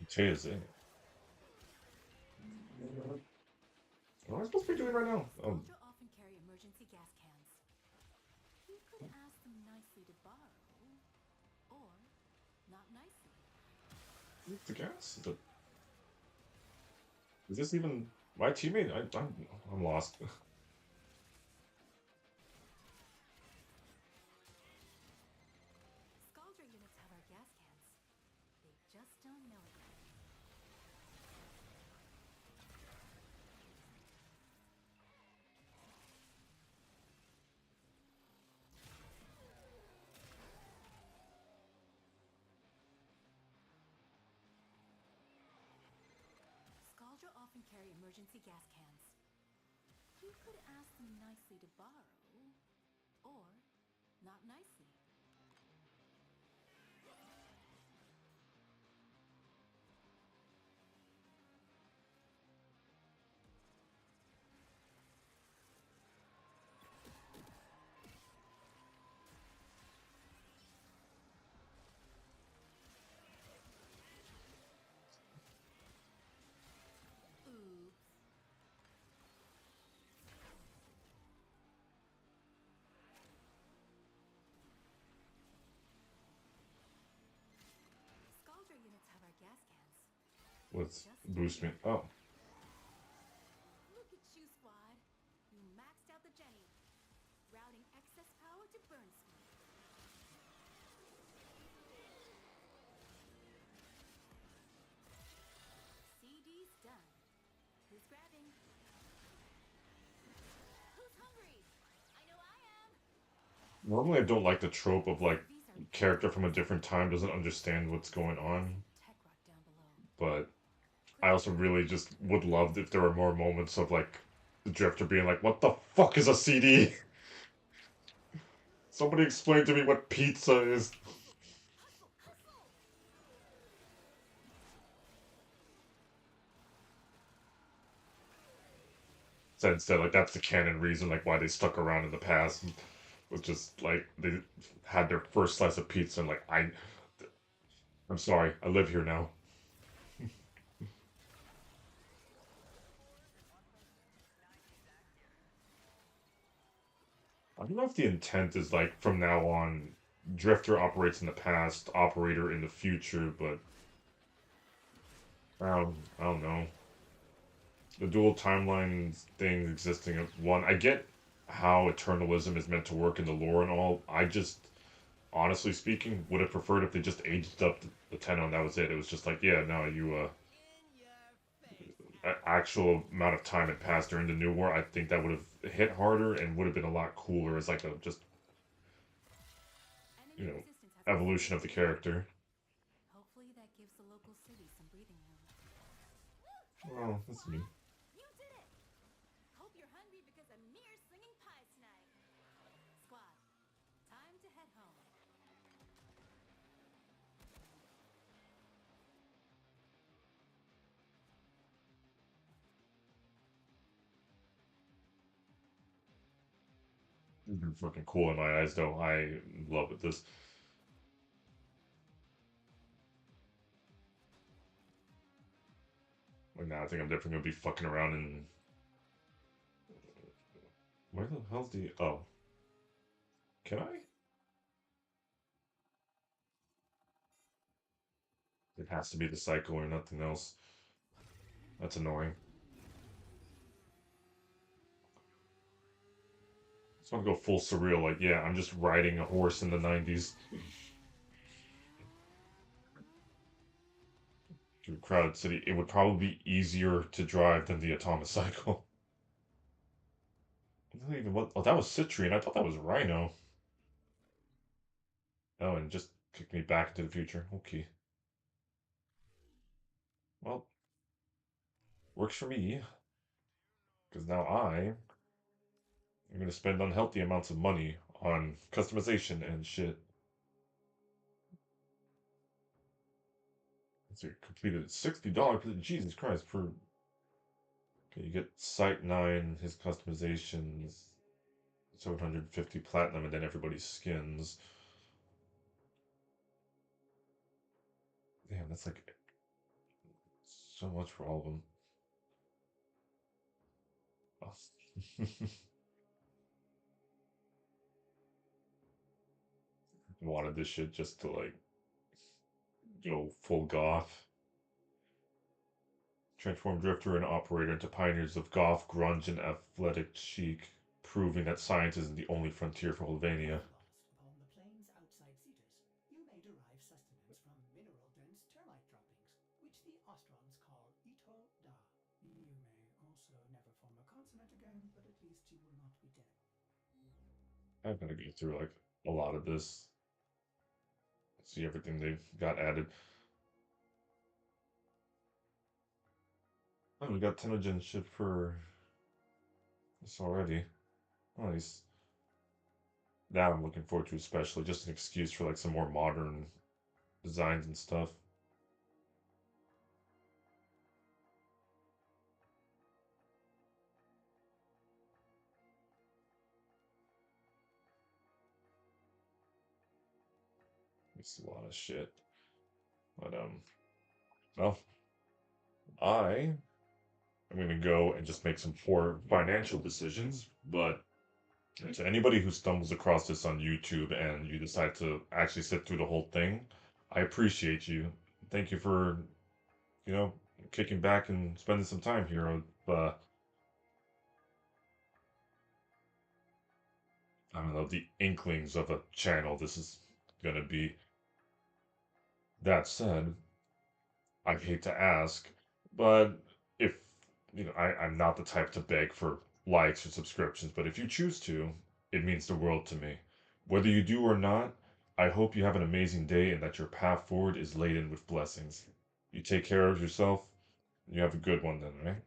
potatoes in it. What am I supposed to be doing right now? Oh, Ultra often carry emergency gas cans. You could ask them nicely to borrow, or not nicely. the gas? Is this even my teammate? I'm lost. Drifter often carry emergency gas cans. You could ask them nicely to borrow, or not nicely. Oops. Scaldra units have our gas cans. Let's Just boost me. here. Oh, Look at you, squad. You maxed out the Jenny, routing excess power to burn speed. CD's done. Who's grabbing? Who's hungry? I know I am. normally I don't like the trope of like These are character from a different time doesn't understand what's going on, tech rock down below. but I also really just would love if there were more moments of like the Drifter being like, "What the fuck is a CD? Somebody explain to me what pizza is." Hustle, hustle! So instead, like that's the canon reason like why they stuck around in the past was just like they had their first slice of pizza and like I'm sorry, I live here now. I don't know if the intent is like from now on, Drifter operates in the past, Operator in the future, but I don't know. The dual timelines thing existing at one. I get how eternalism is meant to work in the lore and all. I just, honestly speaking, would have preferred if they just aged up the Tenno and that was it. It was just like, yeah, no, you In your face. actual amount of time had passed during the New War. I think that would have hit harder and would have been a lot cooler as like a just Enemy you know resistance has been evolution of the character. Hopefully that gives the local city some breathing room. Oh, that's me. You did it! Hope you're hungry because of Mir slinging pies tonight. Squad, time to head home. It's been fucking cool in my eyes, though. I love it. This. Like now, I think I'm definitely gonna be fucking around in. Where the hell's the? Oh, can I? It has to be the cycle or nothing else. That's annoying. I just want to go full surreal. Like, yeah, I'm just riding a horse in the '90s through a crowded city. It would probably be easier to drive than the Atomocycle. I don't even what? Oh, that was Citrine. I thought that was Rhino. Oh, and just kicked me back into the future. Okay. Well, works for me. Because now I'm going to spend unhealthy amounts of money on customization and shit. Let's see, completed $60. Jesus Christ, for. Okay, you get Sight 9, his customizations, 750 platinum, and then everybody's skins. Damn, that's like so much for all of them. Oh. Wanted this shit just to like go full goth. Transform Drifter and Operator into pioneers of goth, grunge, and athletic chic, proving that science isn't the only frontier for Hulvania. Lost upon the plains outside Cetus, you may derive sustenance from mineral-dense termite droppings, which the Ostrons call Ito Da. You may also never form a consonant again, but at least you will not be dead. I'm gonna go through like a lot of this, see everything they've got added. Oh, we got Tenogen shit for this already. Nice. That I'm looking forward to, especially just an excuse for like some more modern designs and stuff. It's a lot of shit. But well, I am gonna go and just make some poor financial decisions. But to anybody who stumbles across this on YouTube and you decide to actually sit through the whole thing, I appreciate you. Thank you for, you know, kicking back and spending some time here. I don't know, the inklings of a channel this is gonna be. That said, I hate to ask, but if I'm not the type to beg for likes or subscriptions, but if you choose to, it means the world to me. Whether you do or not, I hope you have an amazing day and that your path forward is laden with blessings. You take care of yourself, and you have a good one then, right?